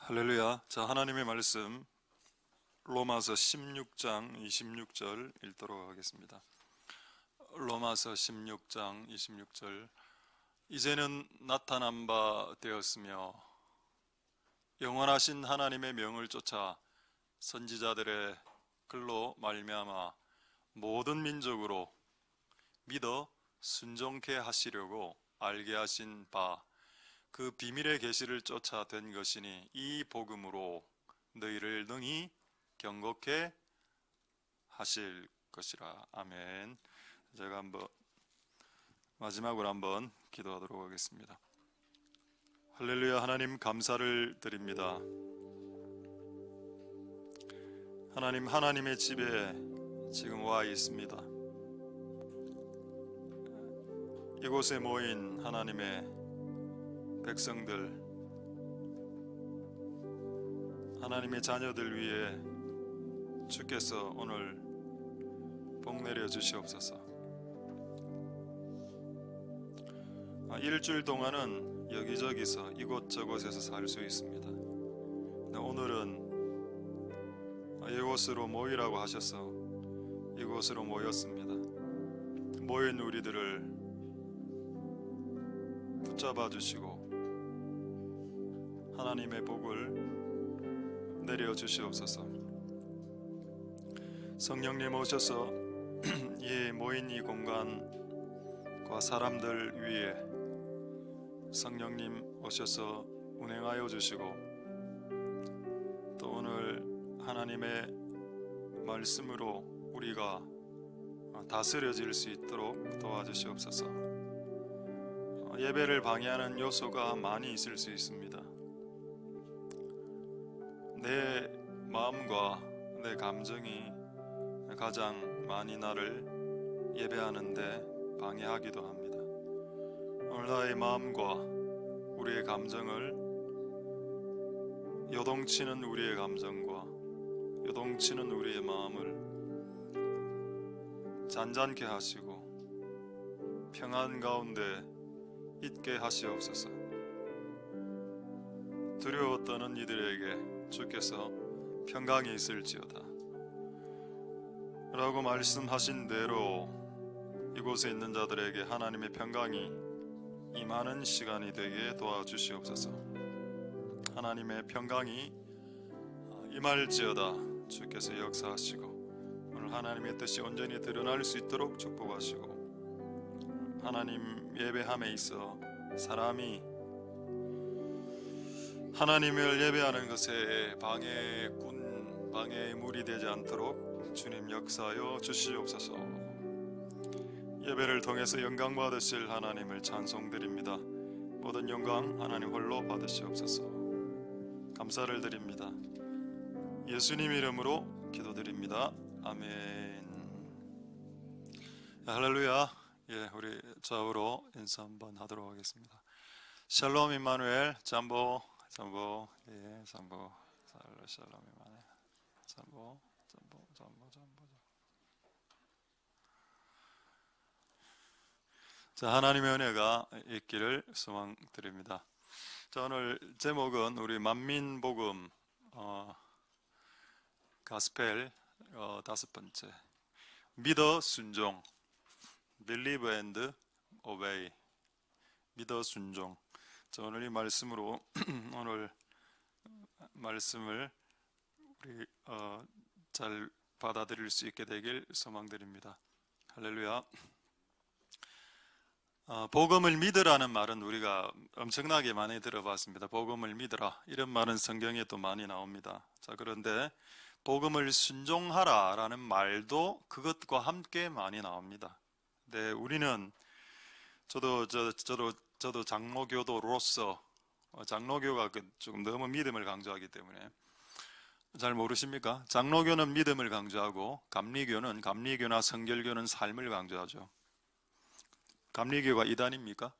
할렐루야. 자, 하나님의 말씀 로마서 16장 26절 읽도록 하겠습니다. 로마서 16장 26절. 이제는 나타난 바 되었으며 영원하신 하나님의 명을 쫓아 선지자들의 글로 말미암아 모든 민족으로 믿어 순종케 하시려고 알게 하신 바 그 비밀의 계시를 쫓아 된 것이니 이 복음으로 너희를 능히 경고케 하실 것이라. 아멘. 제가 마지막으로 한번 기도하도록 하겠습니다. 할렐루야. 하나님 감사를 드립니다. 하나님, 하나님의 집에 지금 와 있습니다. 이곳에 모인 하나님의 백성들, 하나님의 자녀들 위해 주께서 오늘 복 내려 주시옵소서. 일주일 동안은 여기저기서 이곳저곳에서 살 수 있습니다. 오늘은 이곳으로 모이라고 하셔서 이곳으로 모였습니다. 모인 우리들을 붙잡아 주시고 하나님의 복을 내려 주시옵소서. 성령님 오셔서 이 모인 이 공간과 사람들 위에 성령님 오셔서 운행하여 주시고, 또 오늘 하나님의 말씀으로 우리가 다스려질 수 있도록 도와주시옵소서. 예배를 방해하는 요소가 많이 있을 수 있습니다. 내 마음과 내 감정이 가장 많이 나를 예배하는데 방해하기도 합니다. 오늘 나의 마음과 우리의 감정을, 요동치는 우리의 감정과 요동치는 우리의 마음을 잔잔케 하시고 평안 가운데 있게 하시옵소서. 두려워 떠는 이들에게 주께서 평강이 있을지어다 라고 말씀하신 대로 이곳에 있는 자들에게 하나님의 평강이 임하는 시간이 되게 도와주시옵소서. 하나님의 평강이 임할지어다. 주께서 역사하시고 오늘 하나님의 뜻이 온전히 드러날 수 있도록 축복하시고, 하나님 예배함에 있어 사람이 하나님을 예배하는 것에 방해꾼, 방해의 물이 되지 않도록 주님 역사하여 주시옵소서. 예배를 통해서 영광 받으실 하나님을 찬송드립니다. 모든 영광 하나님 홀로 받으시옵소서. 감사를 드립니다. 예수님 이름으로 기도드립니다. 아멘. 할렐루야. 우리 좌우로 인사 한번 하도록 하겠습니다. 샬롬 임마누엘. 잠보. 잠보. 샬롬 임마누엘. 잠보. 자, 하나님의 은혜가 있기를 소망드립니다. 자, 오늘 제목은 우리 만민복음 가스펠 다섯 번째, 믿어 순종, believe and obey, 믿어 순종. 자, 오늘 이 말씀으로 오늘 말씀을 우리 잘 받아들일 수 있게 되길 소망드립니다. 할렐루야. 복음을 믿으라는 말은 우리가 엄청나게 많이 들어봤습니다. 복음을 믿으라, 이런 말은 성경에 또 많이 나옵니다. 자, 그런데 복음을 순종하라 라는 말도 그것과 함께 많이 나옵니다. 네, 우리는 저도 장로교도로서, 장로교가 조금 너무 믿음을 강조하기 때문에 잘 모르십니까? 장로교는 믿음을 강조하고 감리교나 성결교는 삶을 강조하죠. 감리교가 이단입니까?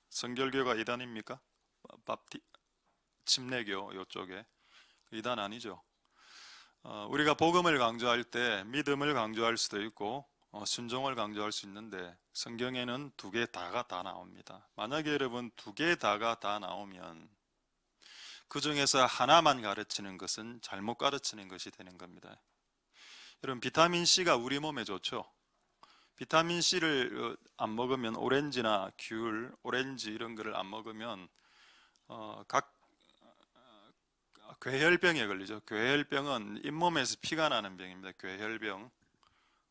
성결교가 이단입니까? 침례교 이쪽에 이단 아니죠. 우리가 복음을 강조할 때 믿음을 강조할 수도 있고 순종을 강조할 수 있는데, 성경에는 두 개 다가 다 나옵니다. 만약에 여러분 두 개 다가 다 나오면 그 중에서 하나만 가르치는 것은 잘못 가르치는 것이 되는 겁니다. 여러분, 비타민 C가 우리 몸에 좋죠. 비타민 C를 안 먹으면 오렌지나 귤, 오렌지 이런 거를 안 먹으면 각 괴혈병에 걸리죠. 괴혈병은 잇몸에서 피가 나는 병입니다. 괴혈병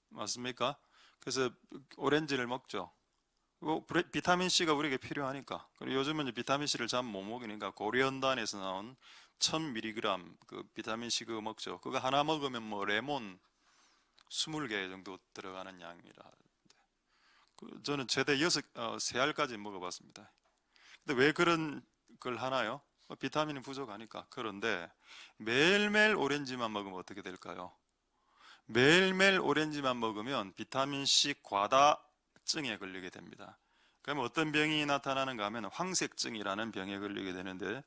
맞습니까? 그래서 오렌지를 먹죠. 비타민 C가 우리에게 필요하니까. 그리고 요즘은 이제 비타민 C를 잘 못 먹으니까 고려은단에서 나온 1000mg 그 비타민 C 그거 먹죠. 그거 하나 먹으면 뭐 레몬 20개 정도 들어가는 양이라. 저는 최대 3알까지 먹어봤습니다. 근데 왜 그런 걸 하나요? 비타민이 부족하니까. 그런데 매일매일 오렌지만 먹으면 어떻게 될까요? 매일매일 오렌지만 먹으면 비타민 C 과다증에 걸리게 됩니다. 그러면 어떤 병이 나타나는가 하면 황색증이라는 병에 걸리게 되는데,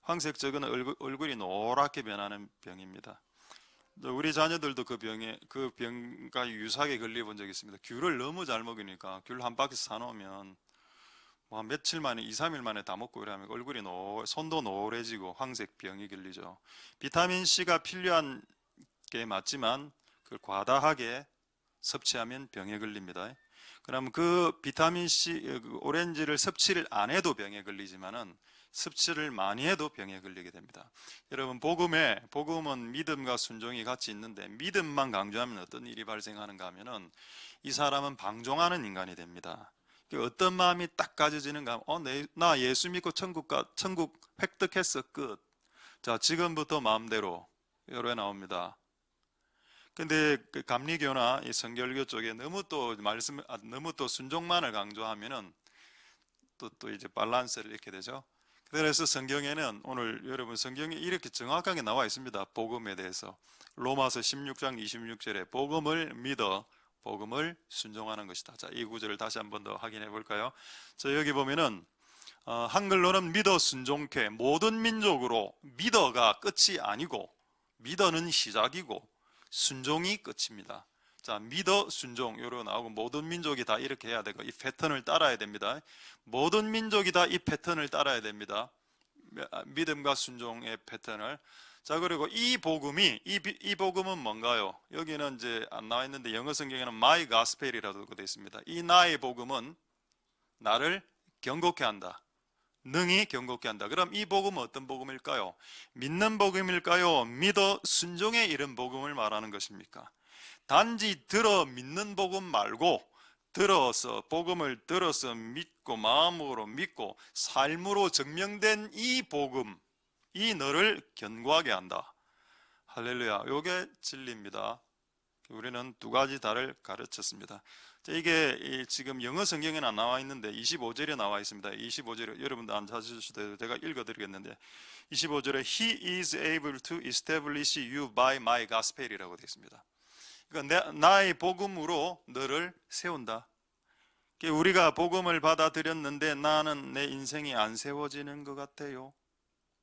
황색증은 얼굴이 노랗게 변하는 병입니다. 우리 자녀들도 그 병과 유사하게 걸려본 적이 있습니다. 귤을 너무 잘 먹으니까 귤 한 박스 사놓으면 뭐 며칠 만에 2, 3일 만에 다 먹고 이러면 얼굴이 손도 노래지고 황색병이 걸리죠. 비타민 C가 필요한 게 맞지만 그걸 과다하게 섭취하면 병에 걸립니다. 그럼 그 비타민 C, 오렌지를 섭취를 안 해도 병에 걸리지만은 섭취를 많이 해도 병에 걸리게 됩니다. 여러분, 복음은 믿음과 순종이 같이 있는데, 믿음만 강조하면 어떤 일이 발생하는가 하면은 이 사람은 방종하는 인간이 됩니다. 어떤 마음이 딱 가져지는가 하면 나 예수 믿고 천국 획득했어, 끝. 자, 지금부터 마음대로 요래 나옵니다. 근데 그 감리교나 이 성결교 쪽에 너무 또 순종만을 강조하면은 또 이제 밸런스를 잃게 되죠. 그래서 성경에는 오늘 여러분 성경에 이렇게 정확하게 나와 있습니다. 복음에 대해서. 로마서 16장 26절에 복음을 믿어 복음을 순종하는 것이다. 자, 이 구절을 다시 한 번 더 확인해 볼까요? 자, 여기 보면은 한글로는 믿어 순종케 모든 민족으로, 믿어가 끝이 아니고 믿어는 시작이고 순종이 끝입니다. 자, 믿어 순종 요로 나오고 모든 민족이 다 이렇게 해야 되고 이 패턴을 따라야 됩니다. 모든 민족이 다 이 패턴을 따라야 됩니다. 믿음과 순종의 패턴을. 자, 그리고 이 복음은 뭔가요? 여기는 이제 안 나와 있는데 영어 성경에는 My Gospel이라고 되어 있습니다. 이 나의 복음은 나를 경고케 한다. 능히 경고케 한다. 그럼 이 복음은 어떤 복음일까요? 믿는 복음일까요? 믿어 순종에 이른 복음을 말하는 것입니까? 단지 들어 믿는 복음 말고 복음을 들어서 믿고 마음으로 믿고 삶으로 증명된 이 복음, 이 너를 견고하게 한다. 할렐루야. 이게 진리입니다. 우리는 두 가지 다를 가르쳤습니다. 이게 지금 영어 성경에는 안 나와 있는데 25절에 나와 있습니다. 25절에 여러분도 안 찾으셔도 제가 읽어드리겠는데 25절에 He is able to establish you by my gospel이라고 되어 있습니다. 그러니까 나의 복음으로 너를 세운다. 우리가 복음을 받아들였는데 나는 내 인생이 안 세워지는 것 같아요.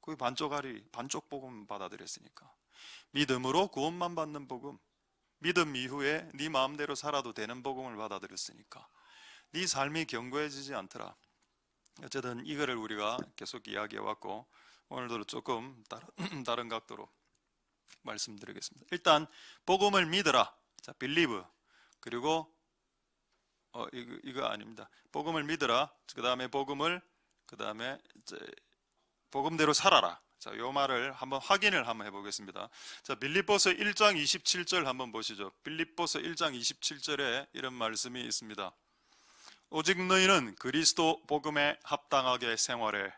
그게 반쪽 복음 받아들였으니까. 믿음으로 구원만 받는 복음, 믿음 이후에 네 마음대로 살아도 되는 복음을 받아들였으니까 네 삶이 견고해지지 않더라. 어쨌든 이거를 우리가 계속 이야기해 왔고 오늘도 조금 다른 각도로 말씀드리겠습니다. 일단 복음을 믿어라. 자, believe. 그리고 이거 아닙니다. 복음을 믿어라. 그 다음에 복음대로 살아라. 자, 요 말을 한번 확인을 한번 해보겠습니다. 자, 빌립보서 1장 27절 한번 보시죠. 빌립보서 1장 27절에 이런 말씀이 있습니다. 오직 너희는 그리스도 복음에 합당하게 생활해.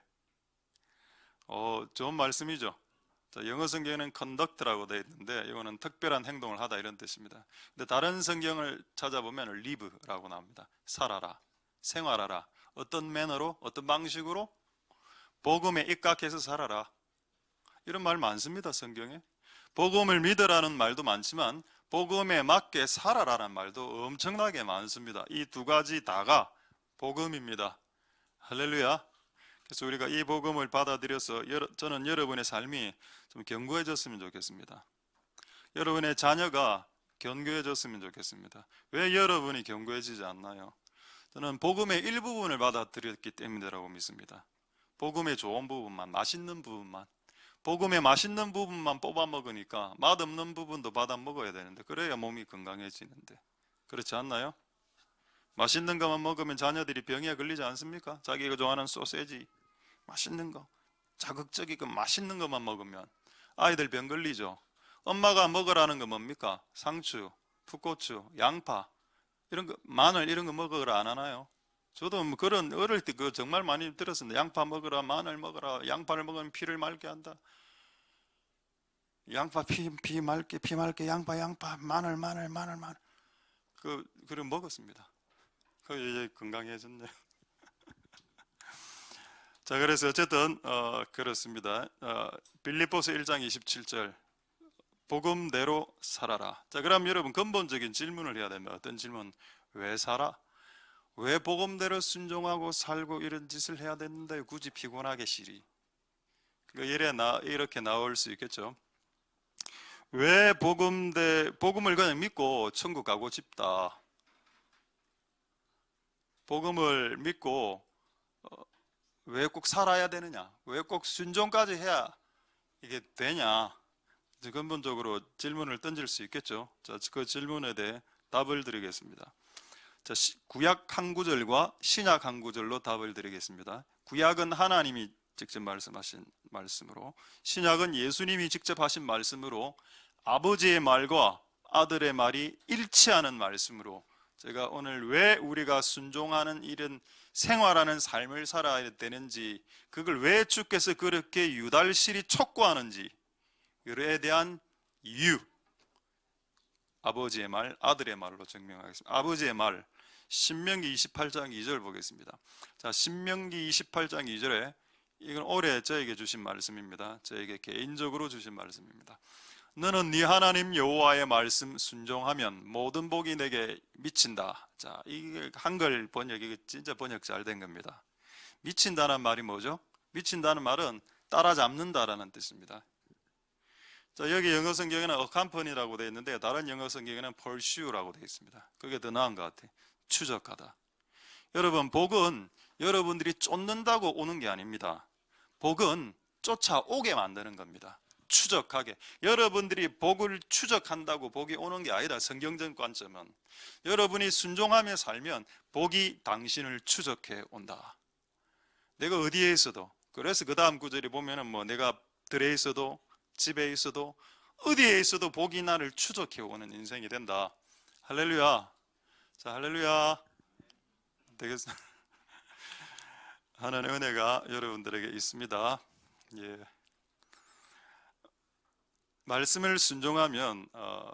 좋은 말씀이죠. 자, 영어 성경에는 conduct라고 되어 있는데 이거는 특별한 행동을 하다 이런 뜻입니다. 근데 다른 성경을 찾아보면 live라고 나옵니다. 살아라, 생활하라. 어떤 매너로, 어떤 방식으로? 복음에 입각해서 살아라. 이런 말 많습니다, 성경에. 복음을 믿으라는 말도 많지만 복음에 맞게 살아라는 말도 엄청나게 많습니다. 이 두 가지 다가 복음입니다. 할렐루야. 그래서 우리가 이 복음을 받아들여서 저는 여러분의 삶이 좀 견고해졌으면 좋겠습니다. 여러분의 자녀가 견고해졌으면 좋겠습니다. 왜 여러분이 견고해지지 않나요? 저는 복음의 일부분을 받아들였기 때문이라고 믿습니다. 복음의 좋은 부분만, 맛있는 부분만. 복음의 맛있는 부분만 뽑아 먹으니까 맛없는 부분도 받아 먹어야 되는데, 그래야 몸이 건강해지는데. 그렇지 않나요? 맛있는 것만 먹으면 자녀들이 병에 걸리지 않습니까? 자기가 좋아하는 소세지, 맛있는 거, 자극적이고 맛있는 것만 먹으면 아이들 병 걸리죠. 엄마가 먹으라는 거 뭡니까? 상추, 풋고추, 양파, 이런 거, 마늘 이런 거 먹으라 안 하나요? 저도 뭐 그런 어릴 때 그 정말 많이 들었습니다. 양파 먹으라, 마늘 먹으라, 양파를 먹으면 피를 맑게 한다. 양파 피 맑게, 양파, 마늘. 그걸 먹었습니다. 그 이제 건강해졌네요. 자, 그래서 어쨌든 그렇습니다. 빌립보서 1장 27절, 복음대로 살아라. 자, 그럼 여러분 근본적인 질문을 해야 됩니다. 어떤 질문? 왜 살아? 왜 복음대로 순종하고 살고 이런 짓을 해야 되는데 굳이 피곤하게 시리? 그 이렇게 나올 수 있겠죠. 왜 복음을 그냥 믿고 천국 가고 싶다. 복음을 믿고 왜 꼭 살아야 되느냐? 왜 꼭 순종까지 해야 이게 되냐? 근본적으로 질문을 던질 수 있겠죠. 자, 그 질문에 대해 답을 드리겠습니다. 자, 구약 한 구절과 신약 한 구절로 답을 드리겠습니다. 구약은 하나님이 직접 말씀하신 말씀으로, 신약은 예수님이 직접 하신 말씀으로, 아버지의 말과 아들의 말이 일치하는 말씀으로, 제가 오늘 왜 우리가 순종하는 이런 생활하는 삶을 살아야 되는지, 그걸 왜 주께서 그렇게 유달실히 촉구하는지, 그에 대한 이유, 아버지의 말, 아들의 말로 증명하겠습니다. 아버지의 말, 신명기 28장 2절 보겠습니다. 자, 신명기 28장 2절에, 이건 올해 저에게 주신 말씀입니다. 저에게 개인적으로 주신 말씀입니다. 너는 네 하나님 여호와의 말씀 순종하면 모든 복이 내게 미친다. 자, 이게 한글 번역이 진짜 번역 잘 된 겁니다. 미친다는 말이 뭐죠? 미친다는 말은 따라잡는다라는 뜻입니다. 자, 여기 영어 성경에는 accompany라고 되어 있는데 다른 영어 성경에는 pursue라고 되어 있습니다. 그게 더 나은 것 같아요. 추적하다. 여러분, 복은 여러분들이 쫓는다고 오는 게 아닙니다. 복은 쫓아오게 만드는 겁니다. 추적하게. 여러분들이 복을 추적한다고 복이 오는 게 아니다. 성경적 관점은 여러분이 순종하며 살면 복이 당신을 추적해 온다. 내가 어디에 있어도, 그래서 그 다음 구절에 보면은 뭐 내가 들에 있어도 집에 있어도 어디에 있어도 복이 나를 추적해 오는 인생이 된다. 할렐루야. 자, 할렐루야. 되겠어? 하나님의 은혜가 여러분들에게 있습니다. 예. 말씀을 순종하면,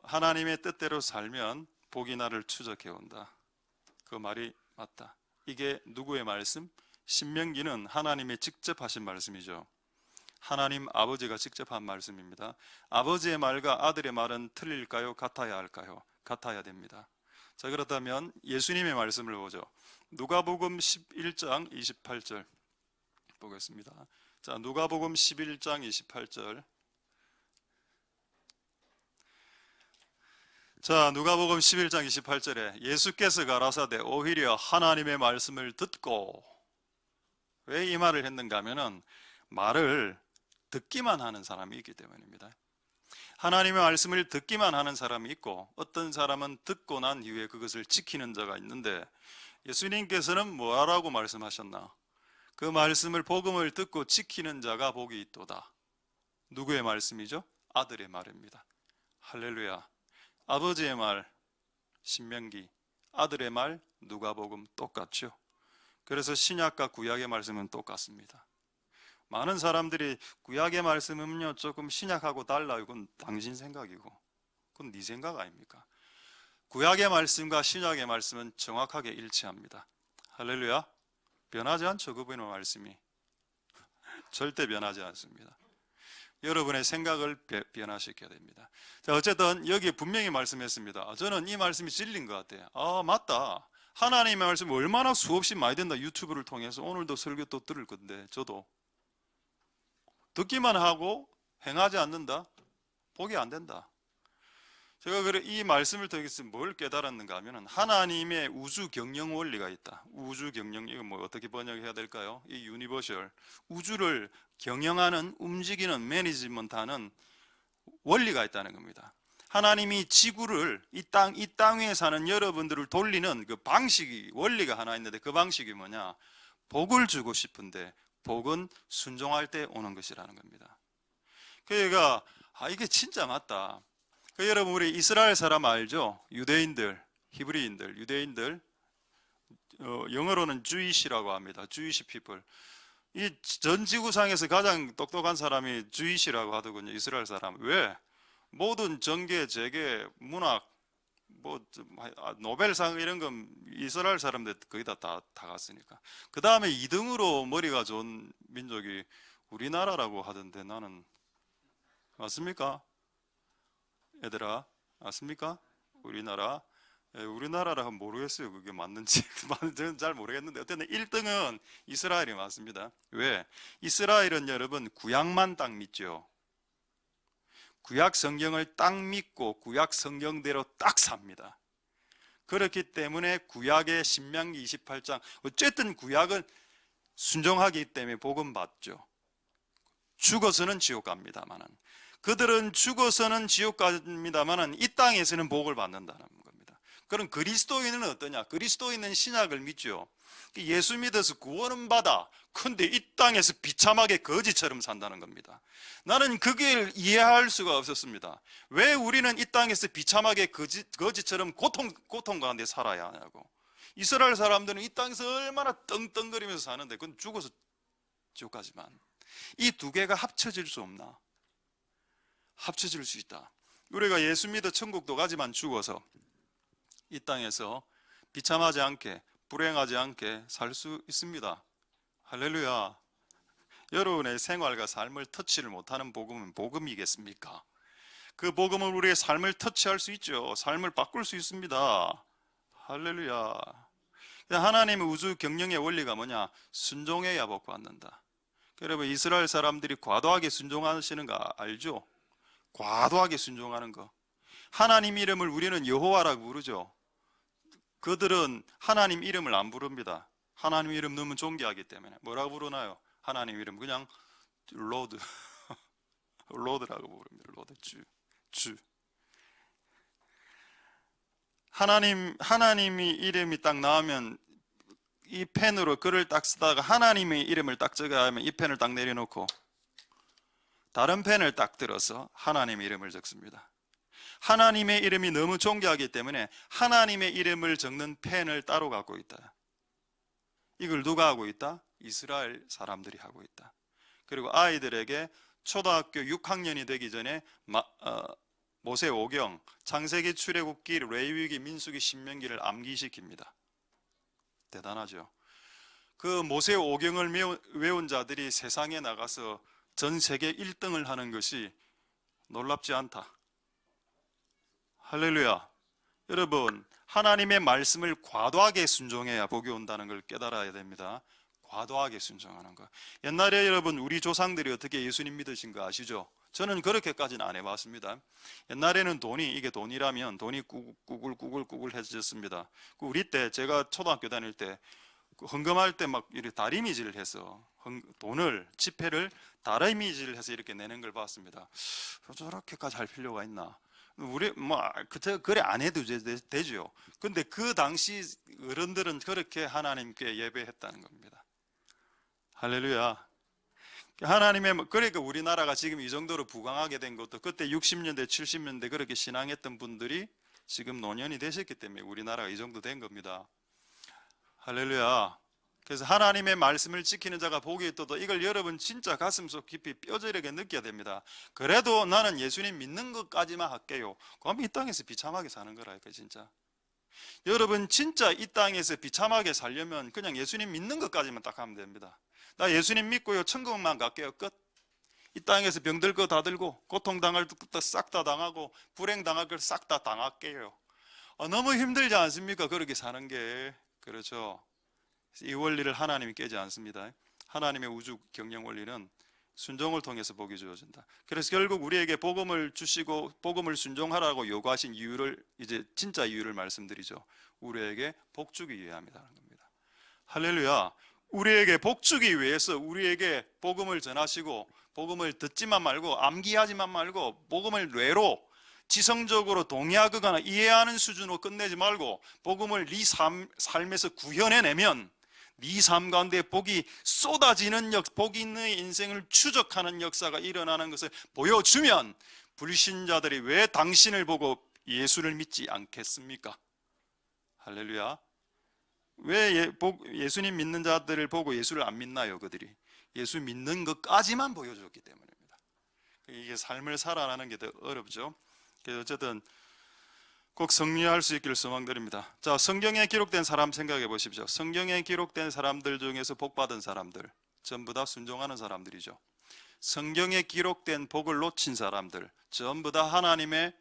하나님의 뜻대로 살면 복이 나를 추적해 온다. 그 말이 맞다. 이게 누구의 말씀? 신명기는 하나님이 직접 하신 말씀이죠. 하나님 아버지가 직접 한 말씀입니다. 아버지의 말과 아들의 말은 틀릴까요? 같아야 할까요? 같아야 됩니다. 자, 그렇다면 예수님의 말씀을 보죠. 누가복음 11장 28절 보겠습니다. 자, 누가복음 11장 28절. 자, 누가복음 11장 28절에 예수께서 가라사대 오히려 하나님의 말씀을 듣고, 왜 이 말을 했는가 하면은 말을 듣기만 하는 사람이 있기 때문입니다. 하나님의 말씀을 듣기만 하는 사람이 있고, 어떤 사람은 듣고 난 이후에 그것을 지키는 자가 있는데, 예수님께서는 뭐라고 말씀하셨나? 그 말씀을, 복음을 듣고 지키는 자가 복이 있도다. 누구의 말씀이죠? 아들의 말입니다. 할렐루야. 아버지의 말 신명기, 아들의 말 누가복음 똑같죠. 그래서 신약과 구약의 말씀은 똑같습니다. 많은 사람들이 구약의 말씀은요 조금 신약하고 달라, 이건 당신 생각이고 그건 네 생각 아닙니까? 구약의 말씀과 신약의 말씀은 정확하게 일치합니다. 할렐루야. 변하지 않죠. 그분의 말씀이 절대 변하지 않습니다. 여러분의 생각을 변화시켜야 됩니다. 자, 어쨌든 여기 분명히 말씀했습니다. 저는 이 말씀이 진리인 것 같아요. 아, 맞다. 하나님의 말씀이 얼마나 수없이 많이 된다. 유튜브를 통해서 오늘도 설교 또 들을 건데, 저도 듣기만 하고 행하지 않는다? 복이 안 된다. 제가 이 말씀을 통해서 뭘 깨달았는가 하면은 하나님의 우주 경영 원리가 있다. 우주 경영, 이거 뭐 어떻게 번역해야 될까요? 이 유니버셜, 우주를 경영하는, 움직이는, 매니지먼트하는 원리가 있다는 겁니다. 하나님이 지구를, 이 땅 위에 사는 여러분들을 돌리는 그 방식이, 원리가 하나 있는데, 그 방식이 뭐냐? 복을 주고 싶은데 복은 순종할 때 오는 것이라는 겁니다. 그러니까 이게 진짜 맞다. 여러분, 우리 이스라엘 사람 알죠? 유대인들, 히브리인들, 유대인들, 영어로는 Jewish라고 합니다. Jewish people. 이 전 지구상에서 가장 똑똑한 사람이 Jewish라고 하더군요. 이스라엘 사람. 왜? 모든 정계, 재계, 문학, 노벨상 이런 건 이스라엘 사람들 거의 다 갔으니까. 그 다음에 2등으로 머리가 좋은 민족이 우리나라라고 하던데, 나는 맞습니까? 얘들아, 맞습니까? 우리나라. 우리나라라 모르겠어요. 그게 맞는지. 저는 잘 모르겠는데, 어쨌든 1등은 이스라엘이 맞습니다. 왜? 이스라엘은 여러분 구약만 딱 믿죠. 구약 성경을 딱 믿고 구약 성경대로 딱 삽니다. 그렇기 때문에 구약의 신명기 28장, 어쨌든 구약은 순종하기 때문에 복음 받죠. 죽어서는 지옥 갑니다만은, 그들은 죽어서는 지옥 갑니다만은 이 땅에서는 복을 받는다는 겁니다. 그럼 그리스도인은 어떠냐? 그리스도인은 신약을 믿죠. 예수 믿어서 구원은 받아. 근데 이 땅에서 비참하게 거지처럼 산다는 겁니다. 나는 그걸 이해할 수가 없었습니다. 왜 우리는 이 땅에서 비참하게 거지처럼 고통 가운데 살아야 하냐고. 이스라엘 사람들은 이 땅에서 얼마나 떵떵거리면서 사는데 그건 죽어서 지옥 가지만, 이 두 개가 합쳐질 수 없나? 합쳐질 수 있다. 우리가 예수 믿어 천국도 가지만 죽어서 이 땅에서 비참하지 않게, 불행하지 않게 살 수 있습니다. 할렐루야. 여러분의 생활과 삶을 터치를 못하는 복음은 복음이겠습니까? 그 복음은 우리의 삶을 터치할 수 있죠. 삶을 바꿀 수 있습니다. 할렐루야. 하나님의 우주 경영의 원리가 뭐냐? 순종해야 복 받는다. 여러분, 이스라엘 사람들이 과도하게 순종하시는 거 알죠? 과도하게 순종하는 거. 하나님 이름을 우리는 여호와라고 부르죠. 그들은 하나님 이름을 안 부릅니다. 하나님 이름 너무 존귀하기 때문에. 뭐라고 부르나요? 하나님 이름 그냥 로드 로드라고 부릅니다. 로드, 주. 하나님이 이름이 딱 나오면 이 펜으로 글을 딱 쓰다가 하나님의 이름을 딱 적어야 하면 이 펜을 딱 내려놓고 다른 펜을 딱 들어서 하나님의 이름을 적습니다. 하나님의 이름이 너무 존귀하기 때문에 하나님의 이름을 적는 펜을 따로 갖고 있다. 이걸 누가 하고 있다? 이스라엘 사람들이 하고 있다. 그리고 아이들에게 초등학교 6학년이 되기 전에 모세오경, 창세기, 출애굽기, 레위기, 민수기, 신명기를 암기시킵니다. 대단하죠. 그 모세오경을 외운 자들이 세상에 나가서 전 세계 1등을 하는 것이 놀랍지 않다. 할렐루야. 여러분, 하나님의 말씀을 과도하게 순종해야 복이 온다는 걸 깨달아야 됩니다. 과도하게 순종하는 거. 옛날에 여러분, 우리 조상들이 어떻게 예수님 믿으신 거 아시죠? 저는 그렇게까지는 안 해봤습니다. 옛날에는 이게 돈이라면 돈이 꾸글꾸글해졌습니다. 우리 때, 제가 초등학교 다닐 때 헌금할 때 막 이렇게 다리미질을 해서 지폐를 다리미질을 해서 이렇게 내는 걸 봤습니다. 저렇게까지 할 필요가 있나? 우리 그래 안 해도 되죠. 근데 그 당시 어른들은 그렇게 하나님께 예배했다는 겁니다. 할렐루야. 그러니까 우리나라가 지금 이 정도로 부강하게 된 것도 그때 60년대 70년대 그렇게 신앙했던 분들이 지금 노년이 되셨기 때문에 우리나라가 이 정도 된 겁니다. 할렐루야. 그래서 하나님의 말씀을 지키는 자가 복이 있도다. 이걸 여러분 진짜 가슴속 깊이 뼈저리게 느껴야 됩니다. 그래도 나는 예수님 믿는 것까지만 할게요. 그럼 이 땅에서 비참하게 사는 거라니까 진짜. 여러분 진짜 이 땅에서 비참하게 살려면 그냥 예수님 믿는 것까지만 딱 하면 됩니다. 나 예수님 믿고요 천국만 갈게요. 끝. 이 땅에서 병들 거 다 들고 고통당할 거 싹 다 당하고 불행당할 걸 싹 다 당할게요. 너무 힘들지 않습니까? 그렇게 사는 게. 그렇죠. 이 원리를 하나님이 깨지 않습니다. 하나님의 우주 경영 원리는 순종을 통해서 복이 주어진다. 그래서 결국 우리에게 복음을 주시고 복음을 순종하라고 요구하신 이유를 이제 진짜 이유를 말씀드리죠. 우리에게 복 주기 위함이라는 겁니다. 할렐루야. 우리에게 복 주기 위해서 우리에게 복음을 전하시고 복음을 듣지만 말고 암기하지만 말고 복음을 뇌로 지성적으로 동의하거나 이해하는 수준으로 끝내지 말고 복음을 네 삶에서 구현해내면 네 삶 가운데 복이 쏟아지는 복이 있는 인생을 추적하는 역사가 일어나는 것을 보여주면 불신자들이 왜 당신을 보고 예수를 믿지 않겠습니까? 할렐루야. 왜 예수님 믿는 자들을 보고 예수를 안 믿나요? 그들이 예수 믿는 것까지만 보여줬기 때문입니다. 이게 삶을 살아가는 게 더 어렵죠. 그래서 어쨌든 꼭 승리할 수 있기를 소망드립니다. 자, 성경에 기록된 사람 생각해 보십시오. 성경에 기록된 사람들 중에서 복받은 사람들 전부 다 순종하는 사람들이죠. 성경에 기록된 복을 놓친 사람들 전부 다 하나님의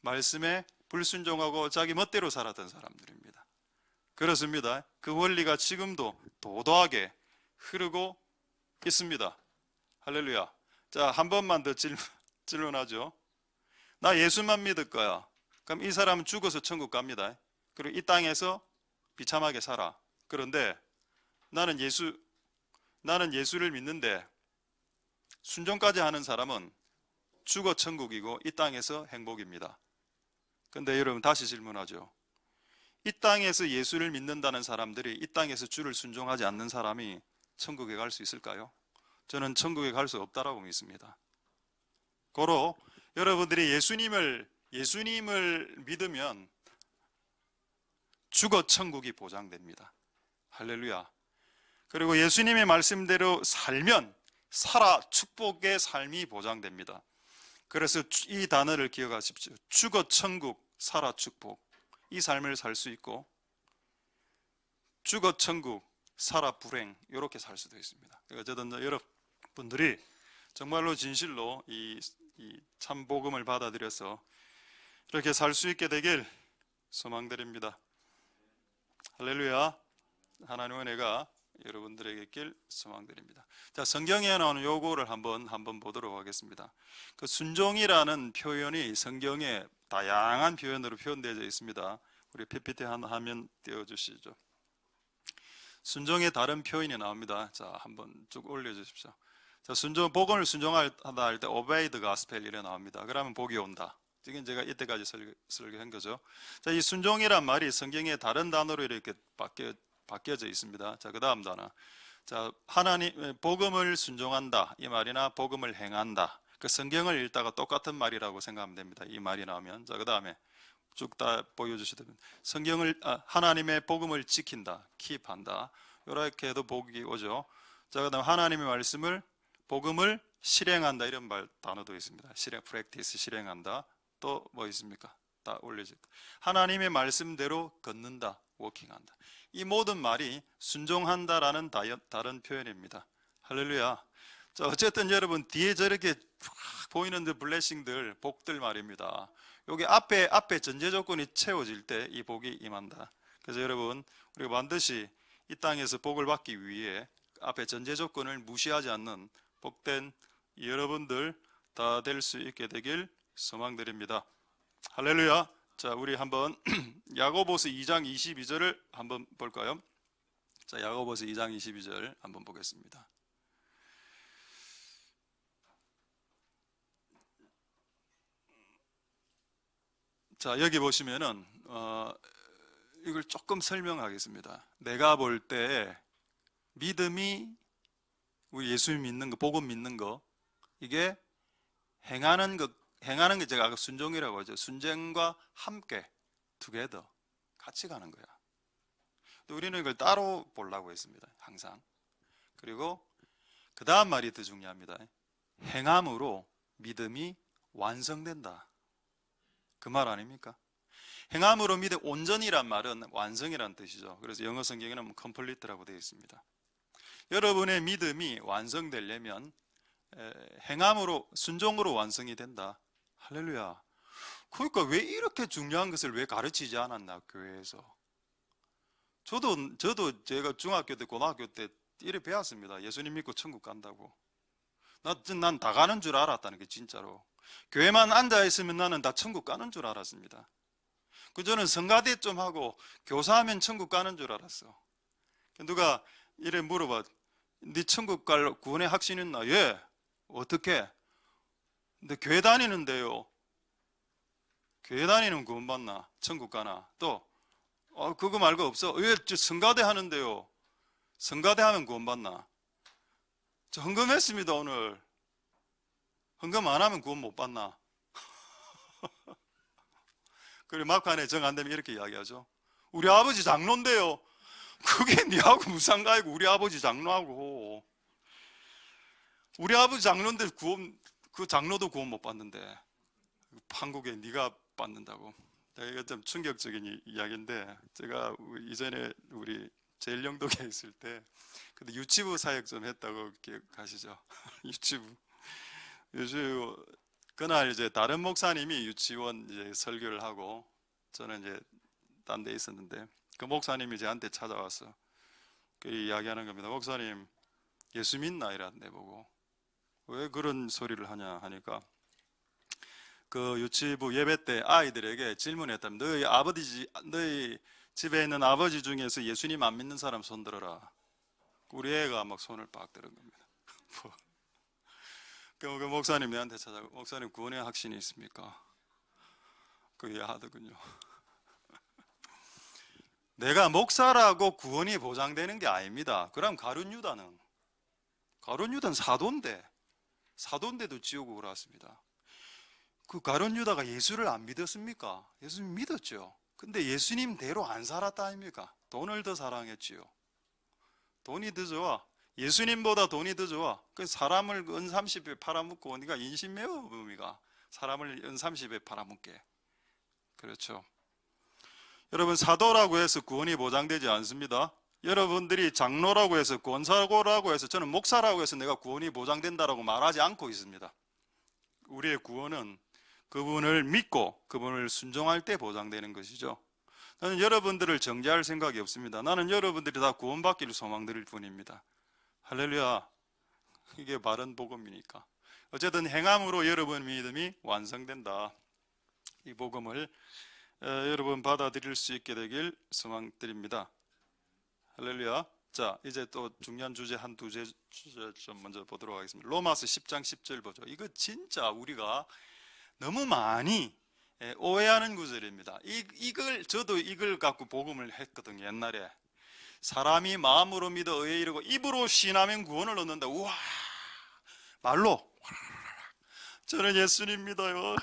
말씀에 불순종하고 자기 멋대로 살았던 사람들입니다. 그렇습니다. 그 원리가 지금도 도도하게 흐르고 있습니다. 할렐루야. 자, 한 번만 더 질문하죠. 나 예수만 믿을 거야. 그럼 이 사람은 죽어서 천국 갑니다. 그리고 이 땅에서 비참하게 살아. 그런데 나는 예수를 믿는데 순종까지 하는 사람은 죽어 천국이고 이 땅에서 행복입니다. 그런데 여러분 다시 질문하죠. 이 땅에서 예수를 믿는다는 사람들이 이 땅에서 주를 순종하지 않는 사람이 천국에 갈 수 있을까요? 저는 천국에 갈 수 없다라고 믿습니다. 고로 여러분들이 예수님을 믿으면 죽어 천국이 보장됩니다. 할렐루야. 그리고 예수님의 말씀대로 살면 살아 축복의 삶이 보장됩니다. 그래서 이 단어를 기억하십시오. 죽어 천국, 살아 축복. 이 삶을 살 수 있고 죽어 천국, 살아 불행 이렇게 살 수도 있습니다. 어쨌든 여러분들이 정말로 진실로 이 참 복음을 받아들여서 이렇게 살 수 있게 되길 소망드립니다. 할렐루야. 하나님의 은혜가 여러분들에게 있길 소망드립니다. 자, 성경에 나오는 요거를 한번 보도록 하겠습니다. 그 순종이라는 표현이 성경에 다양한 표현으로 표현되어 있습니다. 우리 PPT 한 화면 띄워주시죠. 순종의 다른 표현이 나옵니다. 자, 한번 쭉 올려주십시오. 자, 복음을 순종하다 할 때 obey the gospel 이래 나옵니다. 그러면 복이 온다. 지금 제가 이때까지 설교한 거죠. 자, 이 순종이란 말이 성경에 다른 단어로 이렇게 바뀌어져 있습니다. 자, 그 다음 단어. 자, 복음을 순종한다 이 말이나 복음을 행한다. 그 성경을 읽다가 똑같은 말이라고 생각하면 됩니다. 이 말이 나오면. 자, 그 다음에 쭉 다 보여주시면 하나님의 복음을 지킨다, keep한다. 이렇게 해도 복이 오죠. 자, 그 다음 하나님의 복음을 실행한다 이런 단어도 있습니다. practice 실행한다. 또 뭐 있습니까? 다 올려져. 하나님의 말씀대로 걷는다, 워킹한다. 이 모든 말이 순종한다라는 다른 표현입니다. 할렐루야. 자, 어쨌든 여러분 뒤에 저렇게 보이는 블레싱들, 복들 말입니다. 여기 앞에 전제 조건이 채워질 때 이 복이 임한다. 그래서 여러분 우리가 반드시 이 땅에서 복을 받기 위해 앞에 전제 조건을 무시하지 않는 복된 여러분들 다 될 수 있게 되길 소망드립니다. 할렐루야. 자, 우리 한번 야고보서 2장 22절을 한번 볼까요? 자, 야고보서 2장 22절 한번 보겠습니다. 자, 여기 보시면은 이걸 조금 설명하겠습니다. 내가 볼 때 믿음이 우리 예수 믿는 거, 복음 믿는 거, 이게 행하는 게 제가 아까 순종이라고 하죠. 순종과 함께 together 같이 가는 거야. 또 우리는 이걸 따로 보려고 했습니다. 항상. 그리고 그 다음 말이 더 중요합니다. 행함으로 믿음이 완성된다. 그 말 아닙니까? 행함으로 믿음, 온전이란 말은 완성이란 뜻이죠. 그래서 영어 성경에는 complete라고 되어 있습니다. 여러분의 믿음이 완성되려면 행함으로, 순종으로 완성이 된다. 할렐루야. 그러니까 왜 이렇게 중요한 것을 왜 가르치지 않았나, 교회에서. 저도 제가 중학교 때, 고등학교 때 이래 배웠습니다. 예수님 믿고 천국 간다고. 난 다 가는 줄 알았다는 게 진짜로. 교회만 앉아 있으면 나는 다 천국 가는 줄 알았습니다. 저는 성가대 좀 하고 교사하면 천국 가는 줄 알았어. 누가 이래 물어봐. 네 천국 갈 구원의 확신 있나? 예. 어떻게? 근데 교회 다니는데요. 교회 다니는 구원 받나? 천국 가나? 또 그거 말고 없어. 왜? 저 성가대 하는데요. 성가대 하면 구원 받나? 저 헌금했습니다 오늘. 헌금 안 하면 구원 못 받나? 그리고 막판에 정 안 되면 이렇게 이야기하죠. 우리 아버지 장로인데요. 그게 니하고 무슨 상관이고. 우리 아버지 장로하고. 우리 아버지 장로인데 그 장로도 구원 못 받는데 한국에 네가 받는다고. 이거 좀 충격적인 이야기인데, 제가 이전에 우리 제일영동에 있을 때 근데 유치부 사역 좀 했다고 기억하시죠? 유치부. 그날 이제 다른 목사님이 유치원 이제 설교를 하고 저는 이제 딴 데 있었는데 그 목사님이 저한테 찾아와서 그 이야기하는 겁니다. 목사님 예수 믿나? 이랬는데 보고 왜 그런 소리를 하냐 하니까 그 유치부 예배 때 아이들에게 질문했다면 너희 집에 있는 아버지 중에서 예수님 안 믿는 사람 손 들어라. 우리 애가 막 손을 빡 들은 겁니다. 그 목사님 내한테 찾아가고 목사님 구원의 확신이 있습니까? 그게 하더군요. 내가 목사라고 구원이 보장되는 게 아닙니다. 그럼 가룟 유다는 사도인데도 지옥으로 갔습니다. 그 가룟 유다가 예수를 안 믿었습니까? 예수님 믿었죠. 근데 예수님대로 안 살았다 아닙니까? 돈을 더 사랑했지요. 돈이 더 좋아. 예수님보다 돈이 더 좋아. 그 사람을 은 30에 팔아먹고 니가 인신매매가 사람을 은 30에 팔아먹게. 그렇죠. 여러분, 사도라고 해서 구원이 보장되지 않습니다. 여러분들이 장로라고 해서 권사고라고 해서 저는 목사라고 해서 내가 구원이 보장된다라고 말하지 않고 있습니다. 우리의 구원은 그분을 믿고 그분을 순종할 때 보장되는 것이죠. 나는 여러분들을 정죄할 생각이 없습니다. 나는 여러분들이 다 구원받기를 소망드릴 뿐입니다. 할렐루야. 이게 바른 복음이니까. 어쨌든 행함으로 여러분 믿음이 완성된다. 이 복음을 여러분 받아들일 수 있게 되길 소망드립니다. 할렐루야. 자, 이제 또 중요한 주제 한 두 주제 좀 먼저 보도록 하겠습니다. 로마서 10장 10절 보죠. 이거 진짜 우리가 너무 많이 오해하는 구절입니다. 저도 이걸 갖고 복음을 했거든요. 옛날에 사람이 마음으로 믿어 의에 이르고 입으로 신하면 구원을 얻는다. 우와, 말로 저는 예수님 믿어요.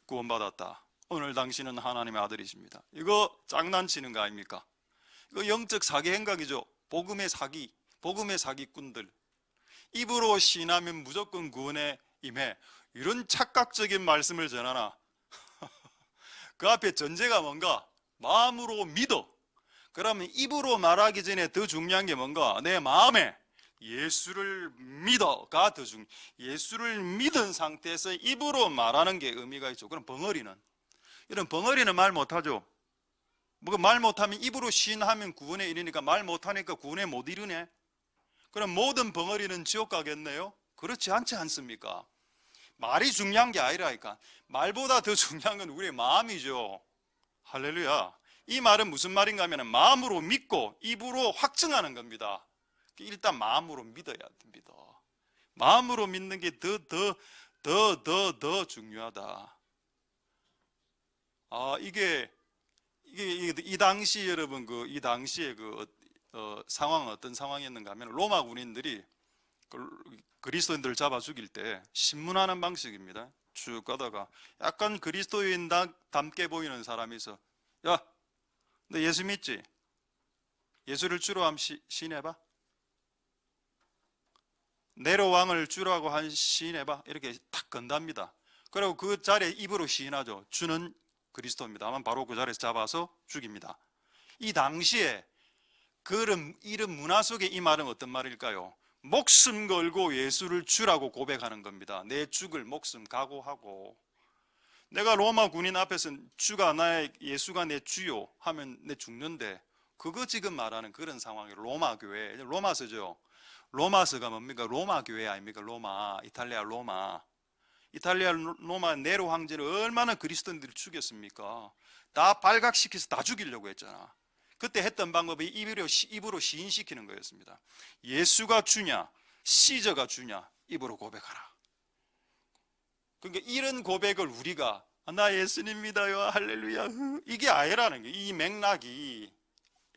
구원받았다. 오늘 당신은 하나님의 아들이십니다. 이거 장난치는 거 아닙니까? 이거 영적 사기 행각이죠. 복음의 사기꾼들. 입으로 신하면 무조건 구원에 임해. 이런 착각적인 말씀을 전하나? 그 앞에 전제가 뭔가? 마음으로 믿어. 그러면 입으로 말하기 전에 더 중요한 게 뭔가? 내 마음에 예수를 믿어가 더 중요해. 예수를 믿은 상태에서 입으로 말하는 게 의미가 있죠. 그럼 이런 벙어리는 말 못하죠. 말 못하면 입으로 신하면 구원에 이르니까 말 못하니까 구원에 못 이르네. 그럼 모든 벙어리는 지옥 가겠네요? 그렇지 않지 않습니까? 말이 중요한 게 아니라니까. 말보다 더 중요한 건 우리의 마음이죠. 할렐루야. 이 말은 무슨 말인가 하면 마음으로 믿고 입으로 확증하는 겁니다. 일단 마음으로 믿어야 됩니다. 마음으로 믿는 게 더 중요하다. 이 당시 여러분 이 당시에 상황은 어떤 상황이었는가 하면 로마 군인들이 그리스도인들을 잡아 죽일 때 신문하는 방식입니다. 쭉 가다가 약간 그리스도인답게 보이는 사람이 있어. 야, 너 예수 믿지? 예수를 주로 한번 시인해봐. 네로 왕을 주라고 한 시인해봐. 이렇게 탁 건답니다. 그리고 그 자리에 입으로 시인하죠. 주는 그리스도입니다. 하면 바로 그 자리에서 잡아서 죽입니다. 이 당시에 이런 문화 속에 이 말은 어떤 말일까요? 목숨 걸고 예수를 주라고 고백하는 겁니다. 내 죽을 목숨 각오하고. 내가 로마 군인 앞에서 예수가 내 주요 하면 내 죽는데, 그거 지금 말하는 그런 상황이에요. 로마 교회, 로마서죠. 로마서가 뭡니까? 로마 교회 아닙니까? 로마, 이탈리아 로마. 이탈리아 로마 네로 황제를 얼마나 그리스도인들을 죽였습니까? 다 발각시켜서 다 죽이려고 했잖아. 그때 했던 방법이 입으로 시인시키는 거였습니다. 예수가 주냐, 시저가 주냐, 입으로 고백하라. 그러니까 이런 고백을 우리가 나 예수님입니다요, 할렐루야, 이게 아니라는 거예요. 이 맥락이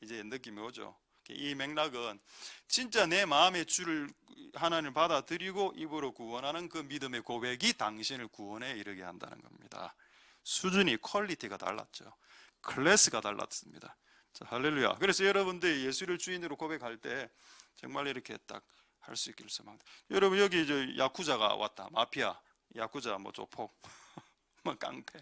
이제 느낌이 오죠. 이 맥락은 진짜 내 마음의 주를 하나님을 받아들이고 입으로 구원하는 그 믿음의 고백이 당신을 구원에 이르게 한다는 겁니다. 수준이, 퀄리티가 달랐죠. 클래스가 달랐습니다. 자, 할렐루야. 그래서 여러분들 예수를 주인으로 고백할 때 정말 이렇게 딱 할 수 있기를 소망합니다. 여러분 여기 이제 야쿠자가 왔다. 마피아, 야쿠자, 뭐 조폭, 뭐 깡패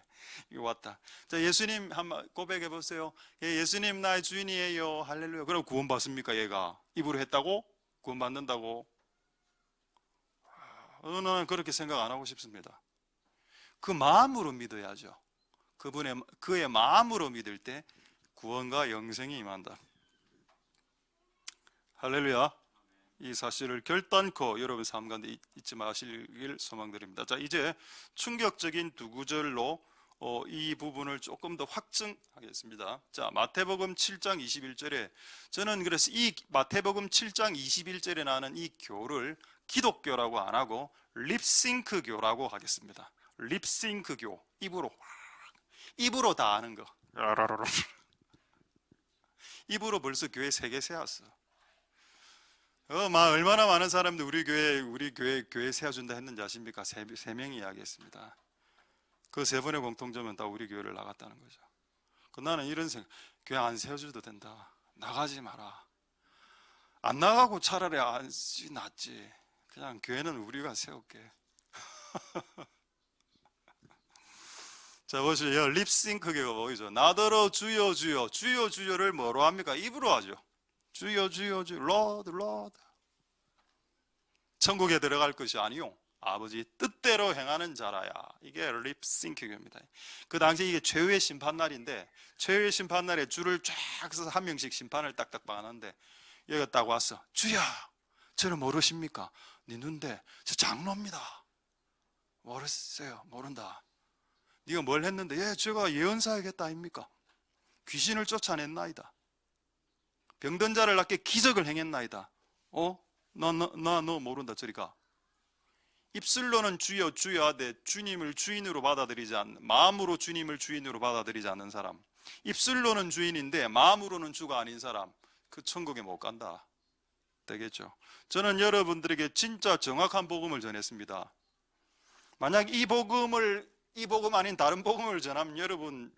이거 왔다. 자, 예수님 한번 고백해 보세요. 예, 예수님 나의 주인이에요. 할렐루야. 그럼 구원 받습니까? 얘가 입으로 했다고 구원 받는다고? 저는 그렇게 생각 안 하고 싶습니다. 그 마음으로 믿어야죠. 그의 마음으로 믿을 때 구원과 영생이 임한다. 할렐루야. 이 사실을 결단코 여러분 삶 가운데 잊지 마시길 소망드립니다. 자, 이제 충격적인 두 구절로 이 부분을 조금 더 확증하겠습니다. 자, 마태복음 7장 21절에 저는 그래서 이 마태복음 7장 21절에 나오는 이 교를 기독교라고 안 하고 립싱크교라고 하겠습니다. 립싱크교, 입으로 다 아는 거. 입으로 벌써 교회 3개 세웠어. 얼마나 많은 사람들 우리 교회 세워준다 했는지 아십니까? 3명이 이야기했습니다. 그 3분의 공통점은 다 우리 교회를 나갔다는 거죠. 나는 이런 생각, 교회 안 세워줘도 된다. 나가지 마라. 안 나가고 차라리 낫지. 그냥 교회는 우리가 세울게. 자, 보시죠. 립싱크가 보이죠. 나더러 주여 주여, 주여 주여를 뭐로 합니까? 입으로 하죠. 주여 주여 주여, Lord Lord. 천국에 들어갈 것이 아니요, 아버지 뜻대로 행하는 자라야. 이게 립싱크입니다. 그 당시 이게 최후의 심판날인데, 최후의 심판날에 줄을 쫙 서서 한 명씩 심판을 딱딱 받는데, 여기가 딱 왔어. 주여, 저를 모르십니까? 네 눈대, 저 장로입니다. 모르세요? 모른다. 네가 뭘 했는데? 예, 제가 예언사야겠다 아닙니까? 귀신을 쫓아냈나이다. 병든 자를 낫게 기적을 행했나이다. 너 모른다. 저리 가. 입술로는 주여 주여 하되 주님을 주인으로 받아들이지 않는, 마음으로 주님을 주인으로 받아들이지 않는 사람, 입술로는 주인인데 마음으로는 주가 아닌 사람, 그 천국에 못 간다. 되겠죠. 저는 여러분들에게 진짜 정확한 복음을 전했습니다. 만약 이 복음 아닌 다른 복음을 전하면 여러분